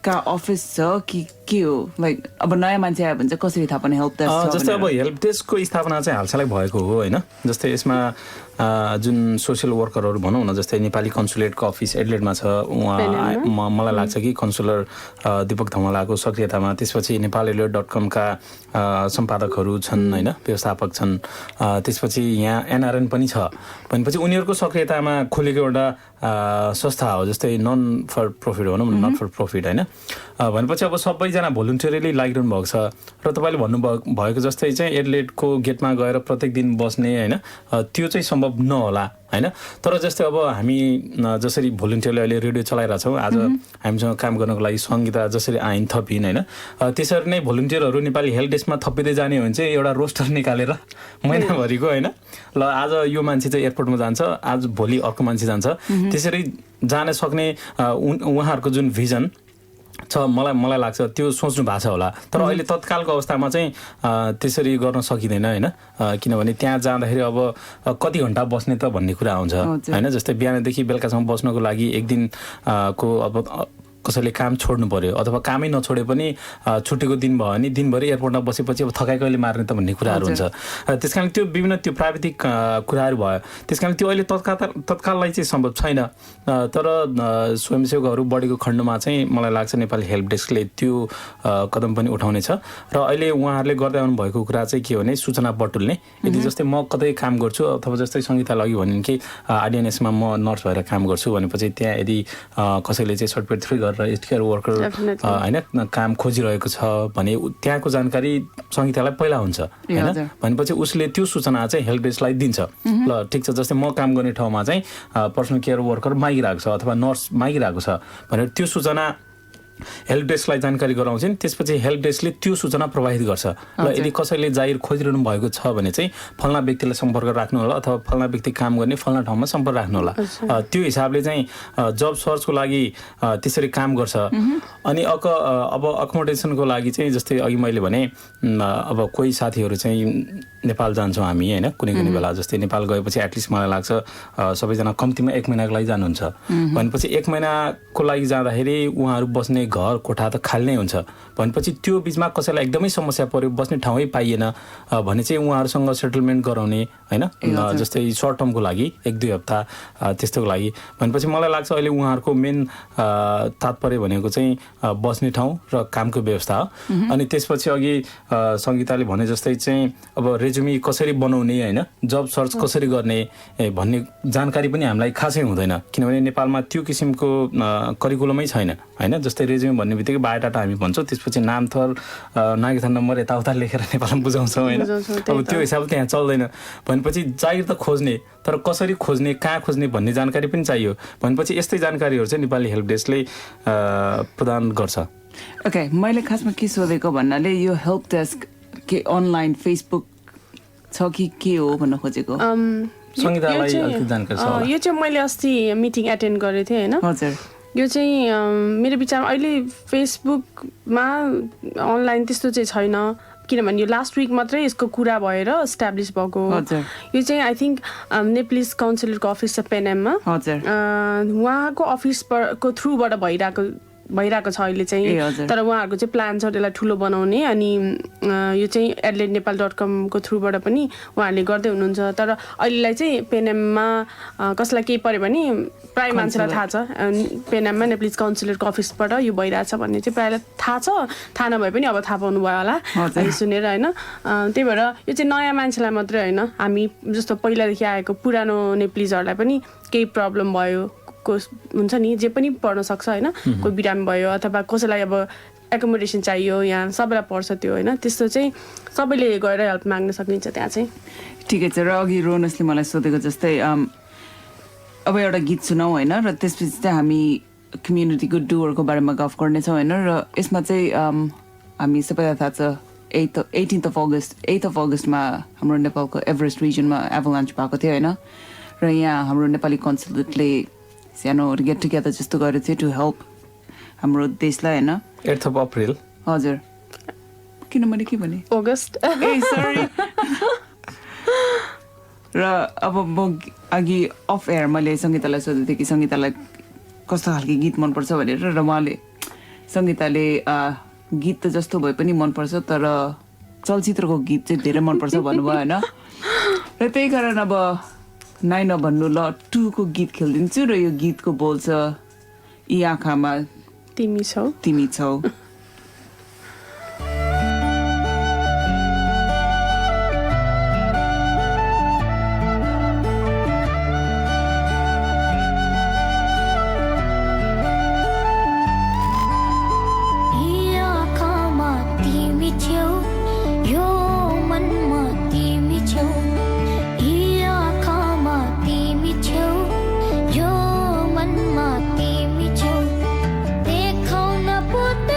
कहाँ अफिस छ कि के हो लाइक अब नयाँ मान्छे आयो भने चाहिँ कसरी थाहा पाउने हेल्प डेस्क जस्तै अब हेल्प डेस्कको स्थापना चाहिँ हालसालै भएको हो होइन जस्तै यसमा जुन सोसियल वर्करहरू भनौँ न जस्तै नेपाली कन्सुलेटको अफिस एडलेडमा छ उहाँ मलाई लाग्छ कि कन्सुलर दीपक धमलाको सक्रियतामा त्यसपछि नेपालएडलेड.com का सम्पादकहरू छन् होइन व्यवस्थापक छन् त्यसपछि यहाँ एनआरएन पनि छ भनेपछि उनीहरूको सक्रियतामा खोलेको एउटा संस्था हो जस्तै नन फर प्रफिट भनौँ न नट फर प्रफिट होइन भनेपछि अब सबैजना भोलिन्टियरली लागिरहनु भएको छ र तपाईँले भन्नुभएको जस्तै चाहिँ एडलेडको गेटमा गएर प्रत्येक दिन बस्ने होइन त्यो चाहिँ सम्भव नहोला होइन तर जस्तै अब हामी जसरी भोलिन्टियरले अहिले रेडियो चलाइरहेछौँ आज हामीसँग काम गर्नको लागि संहिता जसरी आइन थपिन् होइन त्यसरी नै भोलिन्टियरहरू नेपाली हेल्प डेस्कमा थपिँदै जाने हो भने चाहिँ एउटा रोस्टर निकालेर महिनाभरिको होइन ल आज यो मान्छे चाहिँ एयरपोर्टमा जान्छ आज भोलि अर्को मान्छे जान्छ त्यसरी जान सक्ने उहाँहरूको जुन भिजन छ मलाई लाग्छ त्यो सोच्नु भएको छ होला तर अहिले तत्कालको अवस्थामा चाहिँ त्यसरी गर्न सकिँदैन होइन किनभने त्यहाँ जाँदाखेरि अब कति घन्टा बस्ने त भन्ने कुरा आउँछ होइन जस्तै बिहानदेखि बेलुकासम्म बस्नको लागि एक दिनको अब कसैले काम छोड्नु पर्यो अथवा कामै नछोडे पनि छुट्टीको दिन भयो भने दिनभरि एयरपोर्टमा बसेपछि अब थकाइ कहिले मार्ने त भन्ने कुराहरू हुन्छ त्यस कारण त्यो विभिन्न त्यो प्राविधिक कुराहरू भयो त्यस कारण त्यो अहिले तत्काललाई चाहिँ सम्भव छैन तर स्वयंसेवकहरू बढेको खण्डमा चाहिँ मलाई लाग्छ नेपाली हेल्प डेस्कले त्यो कदम पनि उठाउनेछ र अहिले उहाँहरूले गर्दै आउनु भएको कुरा चाहिँ के हो भने सूचना बटुल्ने यदि जस्तै म कतै काम गर्छु अथवा जस्तै संहिताले अघि भनिन् कि आइडिएनएसमा म नर्स भएर काम गर्छु भनेपछि त्यहाँ यदि कसैले चाहिँ सर्टिफिकेट 3 गरेर हेल्थकेयर वर्कर होइन काम खोजिरहेको छ भने त्यहाँको जानकारी संहितालाई पहिला हुन्छ होइन भनेपछि उसले त्यो सूचना चाहिँ हेल्प डेस्कलाई दिन्छ ल ठिक छ जस्तै म काम गर्ने ठाउँमा चाहिँ पर्सनल केयर वर्कर मागिरहेको छ अथवा नर्स मागिरहेको छ भनेर त्यो सूचना हेल्प डेस्कलाई जानकारी गराउँछन् त्यसपछि हेल्प डेस्कले त्यो सूचना प्रवाहित गर्छ र यदि कसैले जागिर खोजिरहनु भएको छ भने चाहिँ फल्ना व्यक्तिलाई सम्पर्क राख्नु होला अथवा फल्ना व्यक्ति काम गर्ने फल्ना ठाउँमा सम्पर्क राख्नु होला त्यो हिसाबले चाहिँ जब सर्चको लागि त्यसरी काम गर्छ अनि अब अकोमोडेसनको लागि चाहिँ जस्तै अघि मैले भने अब कोही साथीहरू चाहिँ नेपाल जान्छौँ हामी होइन कुनै कुनै बेला जस्तै नेपाल गएपछि एटलिस्ट मलाई लाग्छ सबैजना कम्तीमा 1 महिनाको लागि जानुहुन्छ भनेपछि 1 महिनाको लागि जाँदाखेरि उहाँहरू बस्ने बस्ने घर कोठा त खाली नै हुन्छ भनेपछि त्यो बिचमा कसैलाई एकदमै समस्या पर्यो बस्ने ठाउँै पाइएन भने चाहिँ उहाँहरूसँग सेटलमेन्ट गराउने होइन जस्तै सर्ट टर्मको लागि 1-2 हप्ता त्यस्तोको लागि भनेपछि मलाई लाग्छ अहिले उहाँहरूको मेन तात्पर्य भनेको चाहिँ बस्ने ठाउँ र कामको व्यवस्था हो अनि त्यसपछि अघि सङ्गीताले भने जस्तै चाहिँ अब रेज्युमी कसरी बनाउने होइन जब सर्च कसरी गर्ने भन्ने जानकारी पनि हामीलाई खासै हुँदैन किनभने नेपालमा त्यो किसिमको करिकुलमै छैन होइन जस्तै रेज्युमी भन्ने बित्तिकै बायोडाटा हामी भन्छौँ त्यसपछि नाम थर नागरिकता नम्बर यताउता लेखेर नेपालमा बुझाउँछौँ होइन अब त्यो हिसाबले त्यहाँ चल्दैन भनेपछि जागिर त खोज्ने तर कसरी खोज्ने कहाँ खोज्ने भन्ने जानकारी पनि चाहियो भनेपछि यस्तै जानकारीहरू चाहिँ नेपाली हेल्प डेस्कले प्रदान गर्छ ओके मैले खासमा के सोधेको भन्नाले यो हेल्प डेस्क के अनलाइन फेसबुक छ कि के हो भन्न खोजेको सङ्गीतालाई अलिकति जानकारी छ होला यो चाहिँ मैले अस्ति मिटिङ एटेन्ड गरेको थिएँ होइन हजुर यो चाहिँ मेरो विचारमा अहिले फेसबुकमा अनलाइन त्यस्तो चाहिँ छैन किनभने यो लास्ट विक मात्रै यसको कुरा भएर इस्टाब्लिस भएको यो चाहिँ आई थिङ्क नेप्लिज काउन्सिलरको अफिस छ पेनएममा उहाँको अफिसको थ्रुबाट भइरहेको छ अहिले चाहिँ तर उहाँहरूको चाहिँ प्लान छ त्यसलाई ठुलो बनाउने अनि यो चाहिँ adelaide.nepal.com को थ्रुबाट पनि उहाँहरूले गर्दै हुनुहुन्छ तर अहिलेलाई चाहिँ पेनएममा कसलाई केही पर्यो भने प्राय मान्छेलाई थाहा छ पेनएममा नेप्लिज काउन्सिलरको अफिसबाट यो भइरहेछ भन्ने चाहिँ प्रायलाई थाहा छ थाहा नभए पनि अब थाहा पाउनु भयो होला सुनेर होइन त्यही भएर यो चाहिँ नयाँ मान्छेलाई मात्रै होइन हामी जस्तो पहिलादेखि आएको पुरानो नेप्लिजहरूलाई पनि केही प्रब्लम भयो हुन्छ नि जे पनि पढ्न सक्छ होइन कोही बिरामी भयो अथवा कसैलाई अब एकोमोडेसन चाहियो यहाँ सबैलाई पर्छ त्यो होइन त्यस्तो चाहिँ सबैले गएर हेल्प माग्न सकिन्छ त्यहाँ चाहिँ ठिकै छ र अघि रोनसले मलाई सोधेको जस्तै अब एउटा गीत सुनाऊ होइन र त्यसपछि चाहिँ हामी कम्युनिटीको डुवरको बारेमा गफ गर्नेछौँ होइन र यसमा चाहिँ हामी सबैलाई थाहा छ 8th of अगस्टमा हाम्रो नेपालको एभरेस्ट रिजनमा एभलान्च भएको थियो होइन र यहाँ हाम्रो नेपाली कन्सुलेटले सानो गेट टुगेदर जस्तो गरेको थियो टु हेल्प हाम्रो देशलाई होइन 8th of April हजुर किन मैले के भने अगस्ट ए सरी र अब म अघि अफ एयर मैले सङ्गीतालाई सोधेको थिएँ कि सङ्गीतालाई कस्तो खालको गीत मनपर्छ भनेर र उहाँले सङ्गीताले गीत त जस्तो भए पनि मनपर्छ तर चलचित्रको गीत चाहिँ धेरै मनपर्छ भन्नुभयो होइन र त्यही कारण अब 9 नभन्नु ल 2 को गीत खेलिदिन्छु र यो गीतको बोल छ यी आँखामा तिमी छौ देखाउन पुत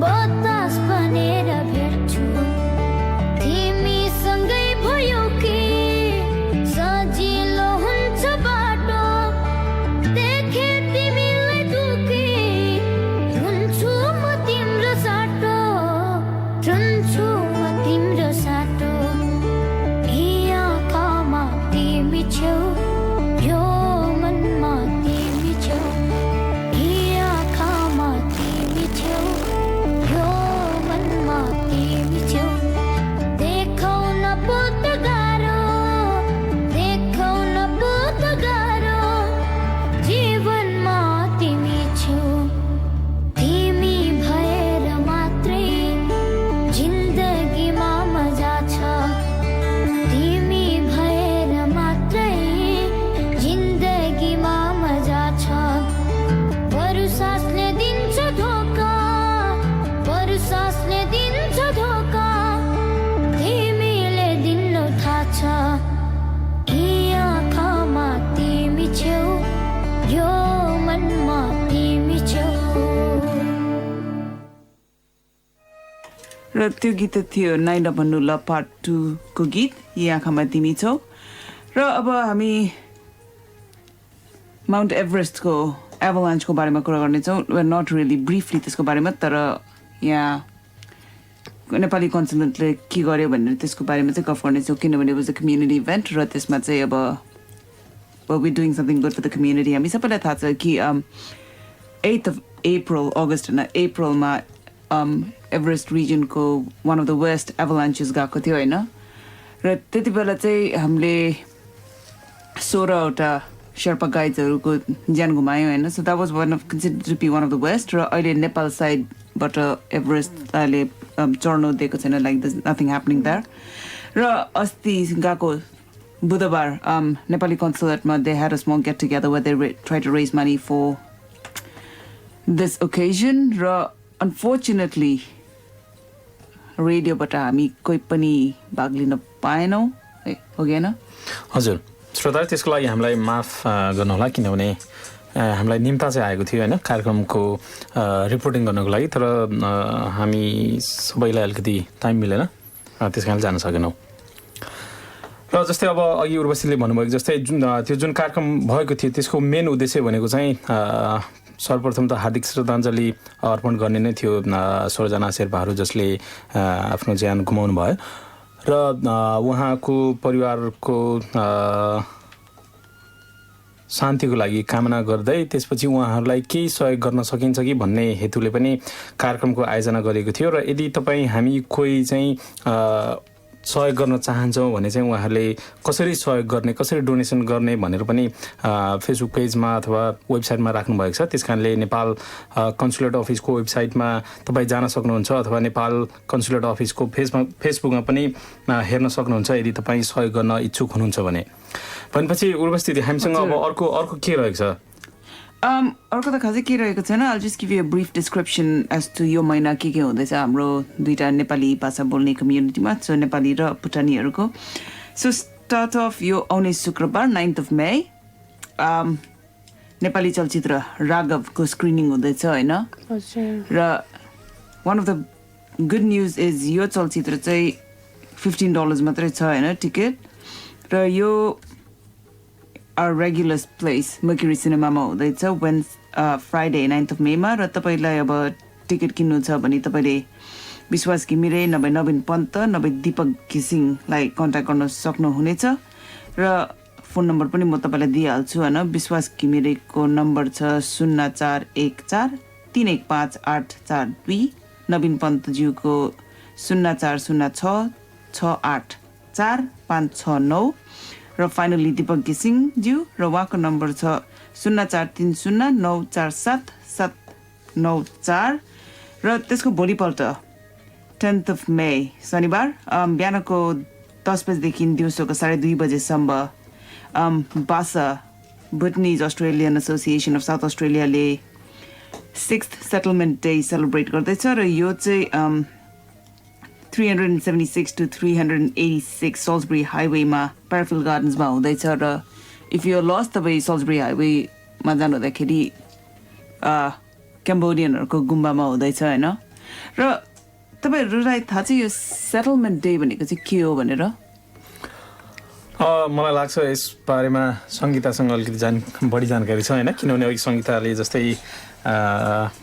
बतास बनेर भेट्छु तिमीसँगै भयो कि सजिलो हुन्छ बाटो देखे तिमीलाई दुखी हुन्छु म तिम्रो साटो रुन्छु म तिम्रो साटो यी आँखामा तिमी छेउ यो मनमा तिमी छेउ यी आँखामा तिमी छेउ यो मनमा तिमी छेउ देखाउन पो त गाह्रो देखाउन पो त गाह्रो जीवनमा तिमी छेउ तिमी भएर मात्रै जिन्दगीमा मजा छ तिमी भएर मात्रै जिन्दगीमा मजा छ बरु सासले दिन्छ धोका बरु सासले दिन्छ धोका तिमीले दिनु थाहा छ यी आँखामा तिमी छेउ यो मनमा तिमी छेउ र त्यो गीत थियो नाइना भन्नु ल पार्ट 2 को गीत यी आँखामा तिमी छौ र अब हामी माउन्ट एभरेस्टको एभलान्चको बारेमा कुरा गर्नेछौँ नट रियली ब्रिफली त्यसको बारेमा तर यहाँ नेपाली कन्सुलेटले के गर्यो भनेर त्यसको बारेमा चाहिँ गफ गर्नेछौँ किनभने वाज अ कम्युनिटी इभेन्ट र त्यसमा चाहिँ अब we doing something good for the community हामी सबैलाई थाहा छ कि 8th of April अगस्त होइन अप्रिलमा एभरेस्ट रिजनको one of the worst avalanches गएको थियो होइन र त्यति बेला चाहिँ हामीले 16वटा शेर्पा गाइड्सहरूको ज्यान गुमायौँ होइन so that was consider to be one of the worst र अहिले नेपाल साइडबाट एभरेस्ट अहिले चढ्नु दिएको छैन like this nothing happening that र अस्ति गएको बुधबार नेपाली कन्सुलेटमा they had a small get together way they try to raise money for this occasion र अनफोर्चुनेटली रेडियोबाट हामी कोही पनि भाग लिन पाएनौँ हो कि होइन हजुर श्रोता त्यसको लागि हामीलाई माफ गर्नुहोला किनभने हामीलाई निम्ता चाहिँ आएको थियो होइन कार्यक्रमको रिपोर्टिङ गर्नको लागि तर हामी सबैलाई अलिकति टाइम मिलेन त्यस कारणले जान सकेनौँ र जस्तै अब अघि उर्वशीले भन्नुभएको जस्तै त्यो जुन कार्यक्रम भएको थियो त्यसको मेन उद्देश्य भनेको चाहिँ सर्वप्रथम त हार्दिक श्रद्धाञ्जली अर्पण गर्ने नै थियो 16जना शेर्पाहरू जसले आफ्नो ज्यान गुमाउनु भयो र उहाँको परिवारको शान्तिको लागि कामना गर्दै त्यसपछि उहाँहरूलाई केही सहयोग गर्न सकिन्छ कि भन्ने हेतुले पनि कार्यक्रमको आयोजना गरिएको थियो र यदि तपाईँ हामी कोही चाहिँ सहयोग गर्न चाहन्छौँ भने चाहिँ उहाँहरूले कसरी सहयोग गर्ने कसरी डोनेसन गर्ने भनेर पनि फेसबुक पेजमा अथवा वेबसाइटमा राख्नुभएको छ त्यस कारणले नेपाल कन्सुलेट अफिसको वेबसाइटमा तपाईँ जान सक्नुहुन्छ अथवा नेपाल कन्सुलेट अफिसको फेसबुकमा पनि हेर्न सक्नुहुन्छ यदि तपाईँ सहयोग गर्न इच्छुक हुनुहुन्छ भने भनेपछि उर्वशी हामीसँग अब अर्को के रहेको छ अर्को त खासै के रहेको छैन I'll just give you a brief description as to यो महिना के हुँदैछ हाम्रो दुईटा नेपाली भाषा बोल्ने कम्युनिटीमा सो नेपाली र भुटानीहरूको सो स्टार्ट अफ यो आउने शुक्रबार 9th of May नेपाली चलचित्र राघवको स्क्रिनिङ हुँदैछ होइन र one of the good news is यो चलचित्र चाहिँ $15 मात्रै छ होइन टिकट र यो our regular place Mercury सिनेमामा हुँदैछ फ्राइडे 9th of May मा र तपाईँलाई अब टिकट किन्नु छ भने तपाईँले विश्वास घिमिरे नभए नवीन पन्त नभए दीपक घिसिङलाई कन्ट्याक्ट गर्न सक्नुहुनेछ र फोन नम्बर पनि म तपाईँलाई दिइहाल्छु होइन विश्वास घिमिरेको नम्बर छ 0414315842 नवीन पन्तज्यूको 0406684569 र फाइनली दीपक घिसिङज्यू र उहाँको नम्बर छ 0430947794 र त्यसको भोलिपल्ट 10th of May शनिबार बिहानको 10 बजेदेखि दिउँसोको 2:30 बजेसम्म बासा Bhutanese Australian association of South अस्ट्रेलियाले 6th सेटलमेन्ट डे सेलिब्रेट गर्दैछ र यो चाहिँ 376 to 386 सल्सबरी हाइवेमा प्याराफिल गार्डन्समा हुँदैछ र इफ यु लस्ट तपाईँ सल्सबरी हाइवेमा जानुहुँदाखेरि क्याम्बोडियनहरूको गुम्बामा हुँदैछ होइन र तपाईँहरूलाई थाहा छ यो सेटलमेन्ट डे भनेको चाहिँ के हो भनेर? मलाई लाग्छ यस बारेमा सङ्गीतासँग अलिकति बढी जानकारी छ होइन, किनभने अघि सङ्गीताले जस्तै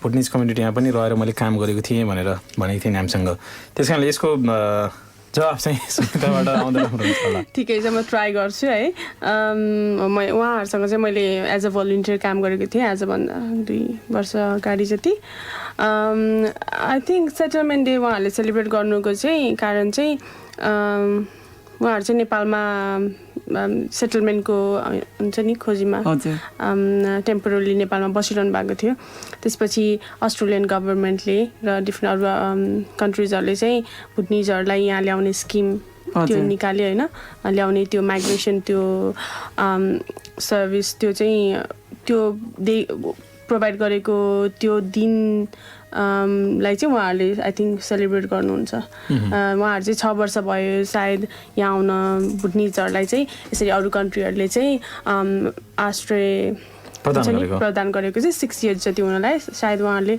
भुटनिज कम्युनिटीमा पनि रहेर मैले काम गरेको थिएँ भनेर भनेको थिएँ हामीसँग। त्यस कारणले यसको जवाब चाहिँ सङ्गीताबाट आउँदा राम्रो हुन्छ होला। ठिकै छ, म ट्राई गर्छु है। उहाँहरूसँग चाहिँ मैले एज अ भलिन्टियर काम गरेको थिएँ आजभन्दा 2 वर्ष अगाडि जति। आई थिङ्क सेटलमेन्ट डे उहाँहरूले सेलिब्रेट गर्नुको चाहिँ कारण चाहिँ उहाँहरू चाहिँ नेपालमा सेटलमेन्टको हुन्छ नि खोजीमा टेम्पोरली नेपालमा बसिरहनु भएको थियो। त्यसपछि अस्ट्रेलियन गभर्मेन्टले र डिफ्रेन्ट अरू कन्ट्रिजहरूले चाहिँ भुटनिजहरूलाई यहाँ ल्याउने स्किम त्यो निकाल्यो होइन, ल्याउने त्यो माइग्रेसन त्यो सर्भिस त्यो चाहिँ त्यो प्रोभाइड गरेको त्यो दिन लाई चाहिँ उहाँहरूले आई थिङ्क सेलिब्रेट गर्नुहुन्छ। उहाँहरू चाहिँ 6 वर्ष भयो सायद यहाँ आउन भुटनिजहरूलाई चाहिँ यसरी अरू कन्ट्रीहरूले चाहिँ आश्रय प्रदान गरेको चाहिँ 6 इयर्स जति हुनलाई सायद उहाँहरूले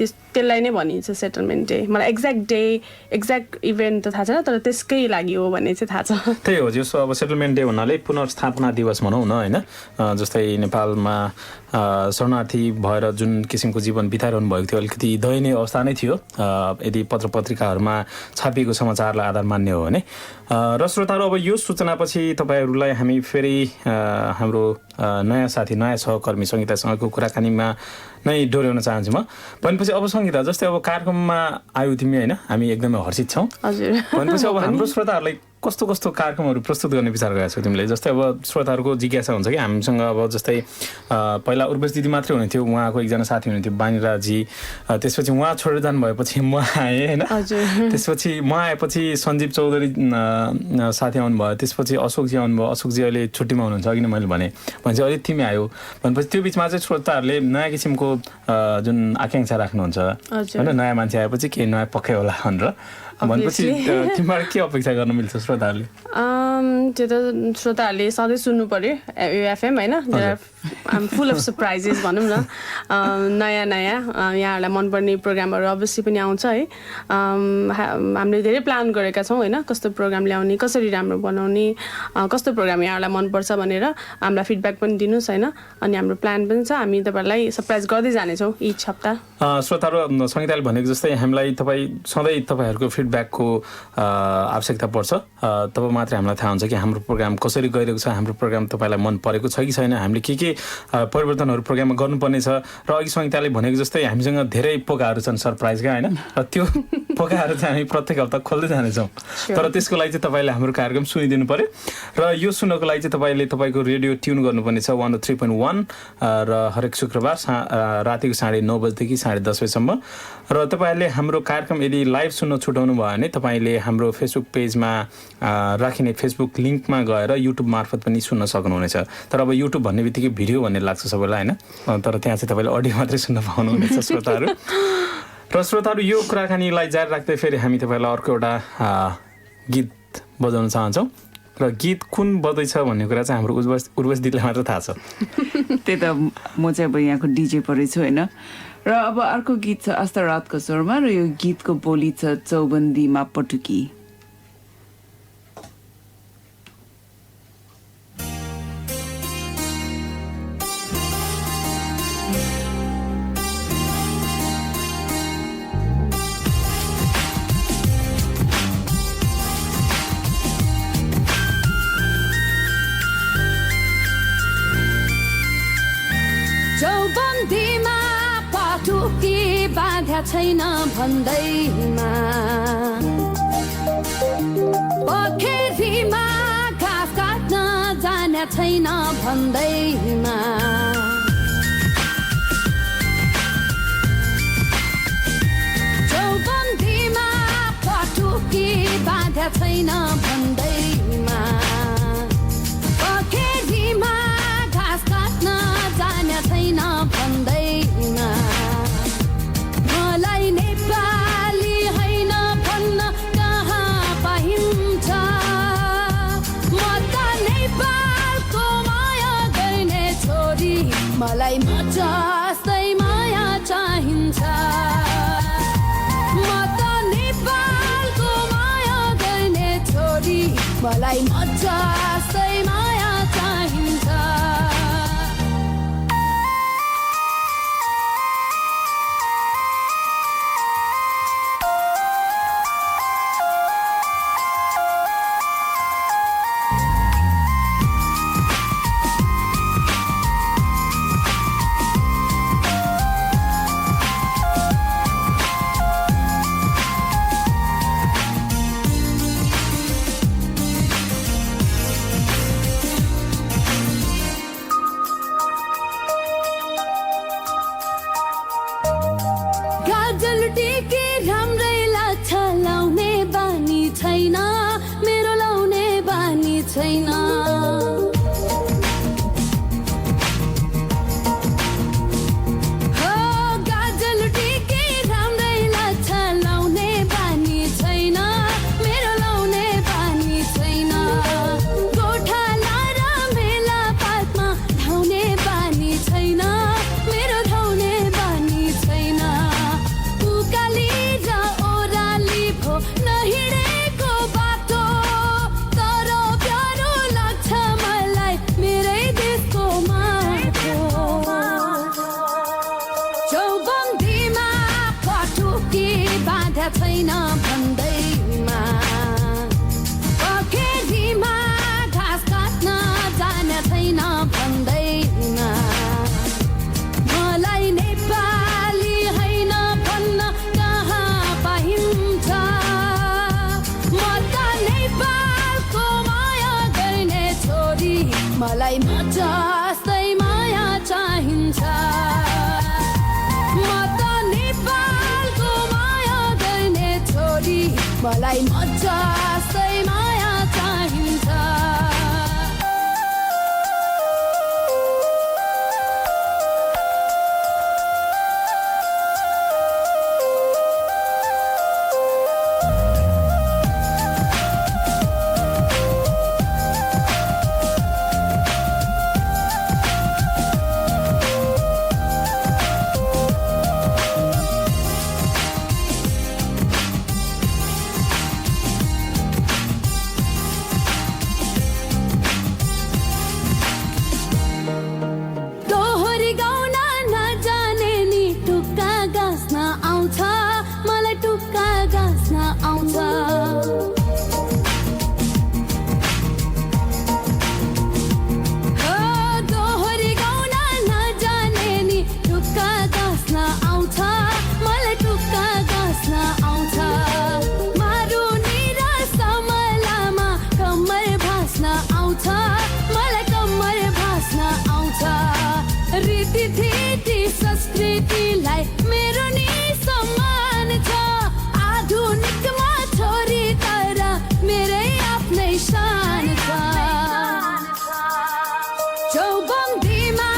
त्यसलाई नै भनिन्छ सेटलमेन्ट डे। मलाई एक्ज्याक्ट इभेन्ट त थाहा छैन, तर त्यसकै लागि हो भन्ने चाहिँ थाहा छ। त्यही हो, जस्तो अब सेटलमेन्ट डे भन्नाले पुनर्स्थापना दिवस भनौँ न होइन। जस्तै नेपालमा शरणार्थी भएर जुन किसिमको जीवन बिताइरहनु भएको थियो, अलिकति दयनीय अवस्था नै थियो यदि पत्र पत्रिकाहरूमा छापिएको समाचारलाई आधार मान्ने हो भने। र श्रोताहरू, अब यो सूचनापछि तपाईँहरूलाई हामी फेरि हाम्रो नयाँ साथी नयाँ सहकर्मी सङ्गीतासँगको कुराकानीमा नै डोर्याउन चाहन्छु म। भनेपछि अब सङ्गीता, जस्तै अब कार्यक्रममा आयौ तिमी होइन, हामी एकदमै हर्षित छौँ। हजुर। भनेपछि अब हाम्रो श्रोताहरूलाई कस्तो कस्तो कार्यक्रमहरू प्रस्तुत गर्ने विचार गरेको छौ तिमीले? जस्तै अब श्रोताहरूको जिज्ञासा हुन्छ कि हामीसँग अब जस्तै पहिला उर्वेश दिदी मात्रै हुनुहुन्थ्यो, उहाँको एकजना साथी हुनुहुन्थ्यो बानिराजी, त्यसपछि उहाँ छोडेर जानुभएपछि म आएँ होइन, त्यसपछि म आएपछि सञ्जीव चौधरी साथी आउनुभयो, त्यसपछि अशोकजी आउनुभयो, अशोकजी अहिले छुट्टीमा हुनुहुन्छ अघि नै मैले भनेपछि अहिले तिमी आयो। भनेपछि त्यो बिचमा चाहिँ श्रोताहरूले नयाँ किसिमको जुन आकाङ्क्षा राख्नुहुन्छ होइन, नयाँ मान्छे आएपछि केही नयाँ पक्कै होला भनेर, भनेपछि तिमीबाट के अपेक्षा गर्न मिल्छ श्रोताहरूले? त्यो त श्रोताहरूले सधैँ सुन्नु पर्यो एफएम होइन। आम फुल अफ सरप्राइजेस भनौँ न, नयाँ यहाँहरूलाई मनपर्ने प्रोग्रामहरू अवश्य पनि आउँछ है। हामीले धेरै प्लान गरेका छौँ होइन, कस्तो प्रोग्राम ल्याउने, कसरी राम्रो बनाउने, कस्तो प्रोग्राम यहाँहरूलाई मनपर्छ भनेर हामीलाई फिडब्याक पनि दिनुहोस् होइन। अनि हाम्रो प्लान पनि छ, हामी तपाईँहरूलाई सरप्राइज गर्दै जानेछौँ इच हप्ता। श्रोताहरू, सङ्गीताले भनेको जस्तै हामीलाई सधैँ तपाईँहरूको फिडब्याकको आवश्यकता पर्छ, तब मात्रै हामीलाई थाहा हुन्छ कि हाम्रो प्रोग्राम कसरी गइरहेको छ, हाम्रो प्रोग्राम तपाईँलाई मन परेको छ कि छैन, हामीले के परिवर्तनहरू प्रोग्राममा गर्नुपर्ने छ। र अघि सङ्गीताले भनेको जस्तै हामीसँग धेरै पोकाहरू छन् सरप्राइजका होइन, र त्यो पोकाहरू चाहिँ हामी प्रत्येक हप्ता खोल्दै जानेछौँ। तर त्यसको लागि चाहिँ तपाईँले हाम्रो कार्यक्रम सुनिदिनु पर्यो, र यो सुन्नको लागि चाहिँ तपाईँले तपाईँको रेडियो ट्युन गर्नुपर्ने छ 103.1 र हरेक शुक्रबार रातिको 9:30 बजेदेखि 10:30 बजेसम्म। र तपाईँहरूले हाम्रो कार्यक्रम यदि लाइभ सुन्न छुटाउनु भयो भने तपाईँले हाम्रो फेसबुक पेजमा राखिने फेसबुक लिङ्कमा गएर युट्युब मार्फत पनि सुन्न सक्नुहुनेछ। तर अब युट्युब भन्ने बित्तिकै भिडियो भन्ने लाग्छ सबैलाई होइन, तर त्यहाँ चाहिँ तपाईँले अडियो मात्रै सुन्न पाउनुहुनेछ श्रोताहरू। र श्रोताहरू, यो कुराकानीलाई जारी राख्दै फेरि हामी तपाईँलाई अर्को एउटा गीत बजाउन चाहन्छौँ, र गीत कुन बज्दैछ भन्ने कुरा चाहिँ हाम्रो उर्वेश दिदीलाई मात्र थाहा छ। त्यही त, म चाहिँ अब यहाँको डिजे परेछु होइन। र अब अर्को गीत छ आस्था रातको स्वरमा, र यो गीतको बोली छ चौबन्दीमा पटुकी। चौबन्दीमा पटुकी बाँध्या छैन भन्दैमा, पोखरीमा घाँस काट्न जाने छैन भन्दैमा, चौबन्दीमा पटुकी बाँध्या छैन भन्दैमा, पोखरीमा घाँस काट्न जाने छैन भन्दैमा, मलाई नेपाली होइन भन्न कहाँ पाइन्छ, म त नेपालको माया गर्ने छोरी, मलाई म जस्तै माया चाहिन्छ। मलाई मजास्तै माया चाहिन्छ गाजल टिके राम्रै लाग्छ लाउने बानी छैन मेरो लाउने बानी छैन हो गाजल टिके राम्रै लाग्छ लाउने बानी छैन मेरो लाउने बानी छैन गोठाला र मेला पातमा धाउने बानी छैन मेरो धाउने बानी छैन उकाली र ओराली भो नहिँडेको बाटो तर प्यारो लाग्छ मलाई मेरै देशको माटो चौबन्दीमा पटुकी बाँधा छैन भन्दैमा पखेरीमा घाँस काट्न जान छैन भन्दैमा मलाई नेपाली होइन भन्न कहाँ पाइन्छ म त नेपालको माया गर्ने छोरी मलाई मजास्तै माया चाहिन्छ म त नेपालको माया गर्ने छोरी मलाई मजास्तै माया चाहिन्छ दोहोरी गाउन नजाने नि टुक्का गाँस्न आउँछ मलाई टुक्का गाँस्न आउँछ हो दोहोरी गाउन नजाने नि टुक्का गाँस्न आउँछ मलाई टुक्का गाँस्न आउँछ मारुनी र समलामा कम्मर भाँच्न आउँछ मलाई कम्मर भाँच्न आउँछ रीतिथिति संस्कृतिलाई मेरो नि सम्मान छ आधुनिकमा छोरी तर मेरै आफ्नै शान छ चौबन्दीमा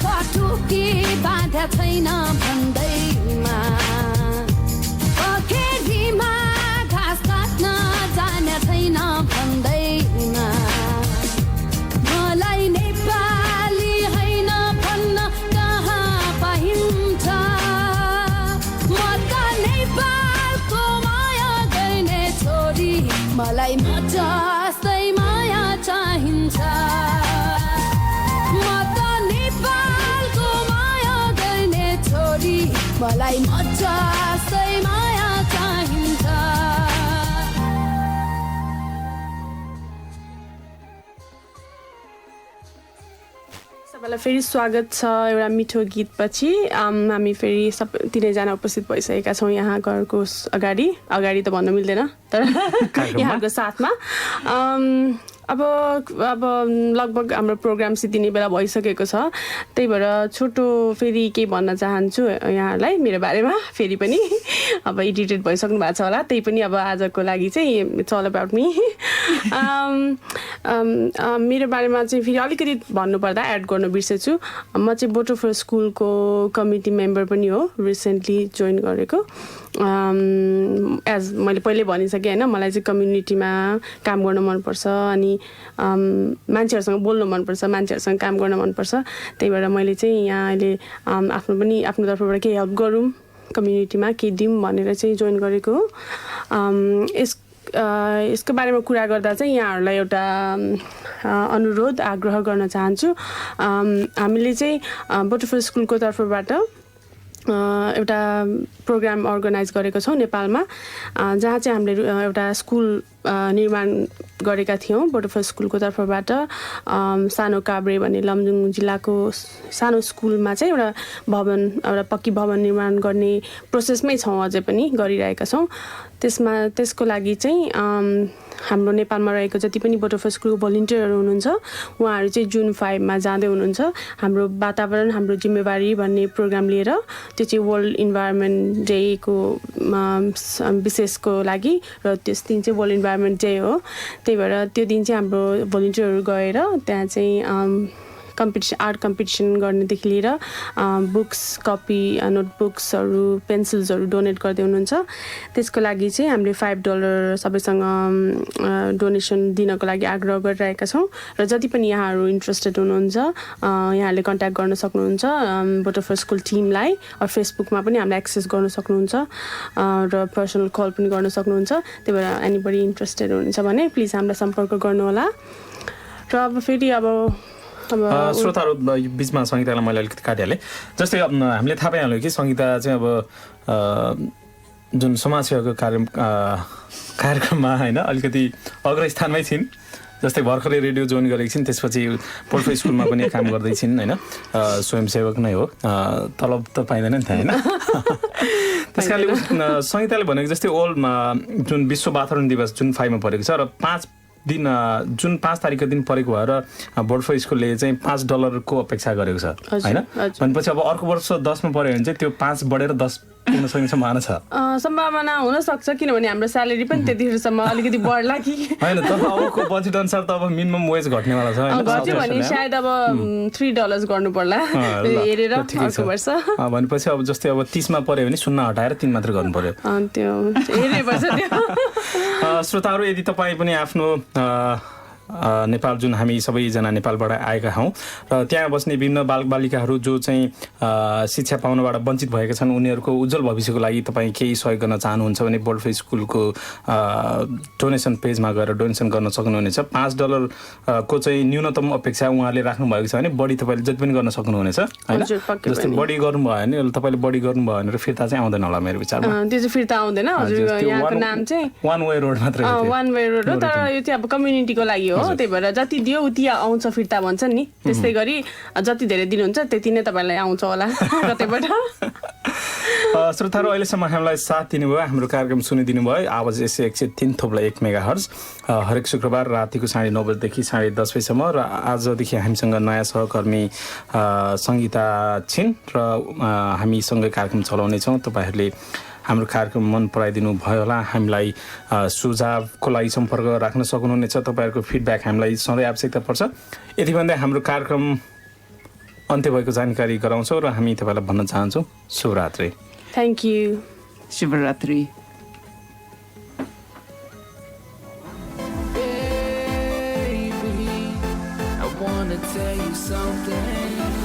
पटुकी बाँधा छैन भन्दैमा पखेरीमा घाँस काट्न जान छैन भन्दैमा मलाई नेपाली होइन भन्न कहाँ पाइन्छ म त नेपालको माया गर्ने छोरी मलाई मजास्तै माया चाहिन्छ म त नेपालको माया गर्ने छोरी मलाई मजास्तै माया चाहिन्छ सबैलाई फेरि स्वागत छ एउटा मिठो गीतपछि हामी फेरि सब तिनैजना उपस्थित भइसकेका छौँ यहाँ घरको अगाडि त भन्न मिल्दैन तर यहाँको साथमा अब लगभग हाम्रो प्रोग्राम सिद्धिने बेला भइसकेको छ त्यही भएर छोटो फेरि केही भन्न चाहन्छु यहाँहरूलाई मेरो बारेमा फेरि पनि अब एडिटेड भइसक्नु भएको छ होला त्यही पनि अब आजको लागि चाहिँ इट्स अल अबाउट मी मेरो बारेमा चाहिँ फेरि अलिकति भन्नुपर्दा एड गर्नु बिर्सेछु म चाहिँ बोटोफर स्कुलको कमिटी मेम्बर पनि हो रिसेन्टली जोइन गरेको एज मैले पहिले भनिसकेँ होइन मलाई चाहिँ कम्युनिटीमा काम गर्न मनपर्छ अनि मान्छेहरूसँग बोल्नु मनपर्छ मान्छेहरूसँग काम गर्न मनपर्छ त्यही भएर मैले चाहिँ यहाँ अहिले आफ्नो तर्फबाट केही हेल्प गरौँ कम्युनिटीमा केही दिउँ भनेर चाहिँ जोइन गरेको हो यसको बारेमा कुरा गर्दा चाहिँ यहाँहरूलाई एउटा अनुरोध आग्रह गर्न चाहन्छु। हामीले चाहिँ बटरफ्लाई स्कुलको तर्फबाट एउटा प्रोग्राम अर्गनाइज गरेको छौँ नेपालमा, जहाँ चाहिँ हामीले एउटा स्कुल निर्माण गरेका थियौँ बटरफ्लाई स्कुलको तर्फबाट। सानो काभ्रे भन्ने लमजुङ जिल्लाको सानो स्कुलमा चाहिँ एउटा पक्की भवन निर्माण गर्ने प्रोसेसमै छौँ, अझै पनि गरिरहेका छौँ। त्यसको लागि चाहिँ हाम्रो नेपालमा रहेको जति पनि बटरफ्लाई स्कुलको भलिन्टियरहरू हुनुहुन्छ उहाँहरू चाहिँ जुन 5 मा जाँदै हुनुहुन्छ हाम्रो वातावरण हाम्रो जिम्मेवारी भन्ने प्रोग्राम लिएर। त्यो चाहिँ वर्ल्ड इन्भाइरोमेन्ट डेको विशेषको लागि, र त्यस दिन चाहिँ वर्ल्ड इन्भाइरोमेन्ट डे हो। त्यही भएर त्यो दिन चाहिँ हाम्रो भलिन्टियरहरू गएर त्यहाँ चाहिँ आर्ट कम्पिटिसन गर्नेदेखि लिएर बुक्स, कपी, नोटबुक्सहरू, पेन्सिल्सहरू डोनेट गर्दै हुनुहुन्छ। त्यसको लागि चाहिँ हामीले $5 सबैसँग डोनेसन दिनको लागि आग्रह गरिरहेका छौँ। र जति पनि यहाँहरू इन्ट्रेस्टेड हुनुहुन्छ यहाँहरूले कन्ट्याक्ट गर्न सक्नुहुन्छ बटरफ्लाई स्कुल टिमलाई। फेसबुकमा पनि हामीलाई एक्सेस गर्न सक्नुहुन्छ र पर्सनल कल पनि गर्न सक्नुहुन्छ। त्यही भएर एनीबडी इन्ट्रेस्टेड हुनुहुन्छ भने प्लिज हामीलाई सम्पर्क गर्नुहोला। र अब फेरि श्रोताहरू बिचमा सङ्गीतालाई मैले अलिकति काटिहालेँ। जस्तै हामीले थाहा पाइहाल्यो कि सङ्गीता चाहिँ जुन समाजसेवाको कार्यक्रममा होइन अलिकति अग्रस्थानमै छिन्। जस्तै भर्खरै रेडियो जोइन गरेकी छिन्, त्यसपछि बटरफ्लाई स्कुलमा पनि काम गर्दैछिन् होइन, स्वयंसेवक नै हो, तलब त पाइँदैन नि त होइन। त्यस कारणले सङ्गीताले भनेको जस्तै जुन विश्व वातावरण दिवस जुन 5 मा परेको छ र जुन 5 तारिकको दिन परेको भएर बटरफ्लाई स्कुलले चाहिँ $5 को अपेक्षा गरेको छ होइन। भनेपछि अब अर्को वर्ष 10 मा पऱ्यो भने चाहिँ त्यो 5 बढेर 10 पुग्न सक्ने सम्भावना छ। सम्भावना हुनसक्छ, किनभने हाम्रो स्यालेरी पनि त्यतिखेरसम्म अलिकति बढ्ला कि होइन। त अबको बजेट अनुसार त अब मिनिमम वेज घट्नेवाला छ होइन। घट्यो भने सायद अब $3 गर्नु पर्ला हेरेर अर्को वर्ष। भनेपछि अब जस्तै अब 30 मा पऱ्यो भने 0 हटाएर 3 मात्र गर्नु पर्यो। त्यो हेर्नुपर्छ त्यो। श्रोताहरू यदि तपाईँ पनि आफ्नो नेपाल जुन हामी सबैजना नेपालबाट आएका हौँ र त्यहाँ बस्ने विभिन्न बालबालिकाहरू जो चाहिँ शिक्षा पाउनबाट वञ्चित भएका छन् उनीहरूको उज्जवल भविष्यको लागि तपाईँ केही सहयोग गर्न चाहनुहुन्छ भने बटरफ्लाई स्कुलको डोनेसन पेजमा गएर डोनेसन गर्न सक्नुहुनेछ। $5 को चाहिँ न्यूनतम अपेक्षा उहाँले राख्नु भएको छ भने बढी तपाईँले जति पनि गर्न सक्नुहुनेछ होइन। जस्तै बढी गर्नुभयो भने तपाईँले बढी गर्नुभयो भने फिर्ता चाहिँ आउँदैन होला मेरो विचारमा। त्यो चाहिँ फिर्ता आउँदैन हजुर। यहाँको नाम चाहिँ वान वे रोड मात्रै हो। वान वे रोड हो, तर यो चाहिँ अब कम्युनिटीको लागि हो। त्यही भएर जति दियो उति आउँछ फिर्ता भन्छन् नि, त्यस्तै गरी जति धेरै दिनुहुन्छ त्यति नै तपाईँलाई आउँछ होला कतैबाट। श्रोताहरू अहिलेसम्म हामीलाई साथ दिनुभयो, हाम्रो कार्यक्रम सुनिदिनु भयो। आवाज यसै 103.1 मेगाहर्ज हरेक शुक्रबार रातिको 9:30 बजेदेखि 10:30 बजेसम्म। र आजदेखि हामीसँग नयाँ सहकर्मी सङ्गीता छिन् र हामीसँगै कार्यक्रम चलाउनेछौँ। तपाईँहरूले हाम्रो कार्यक्रम मन पराइदिनु भयो होला। हामीलाई सुझावको लागि सम्पर्क राख्न सक्नुहुनेछ। तपाईँहरूको फिडब्याक हामीलाई सधैँ आवश्यकता पर्छ। यति भन्दै हाम्रो कार्यक्रम अन्त्य भएको जानकारी गराउँछौँ र हामी तपाईँलाई भन्न चाहन्छौँ शुभरात्रि। Thank you. शुभरात्रि। Baby, I wanna tell you something.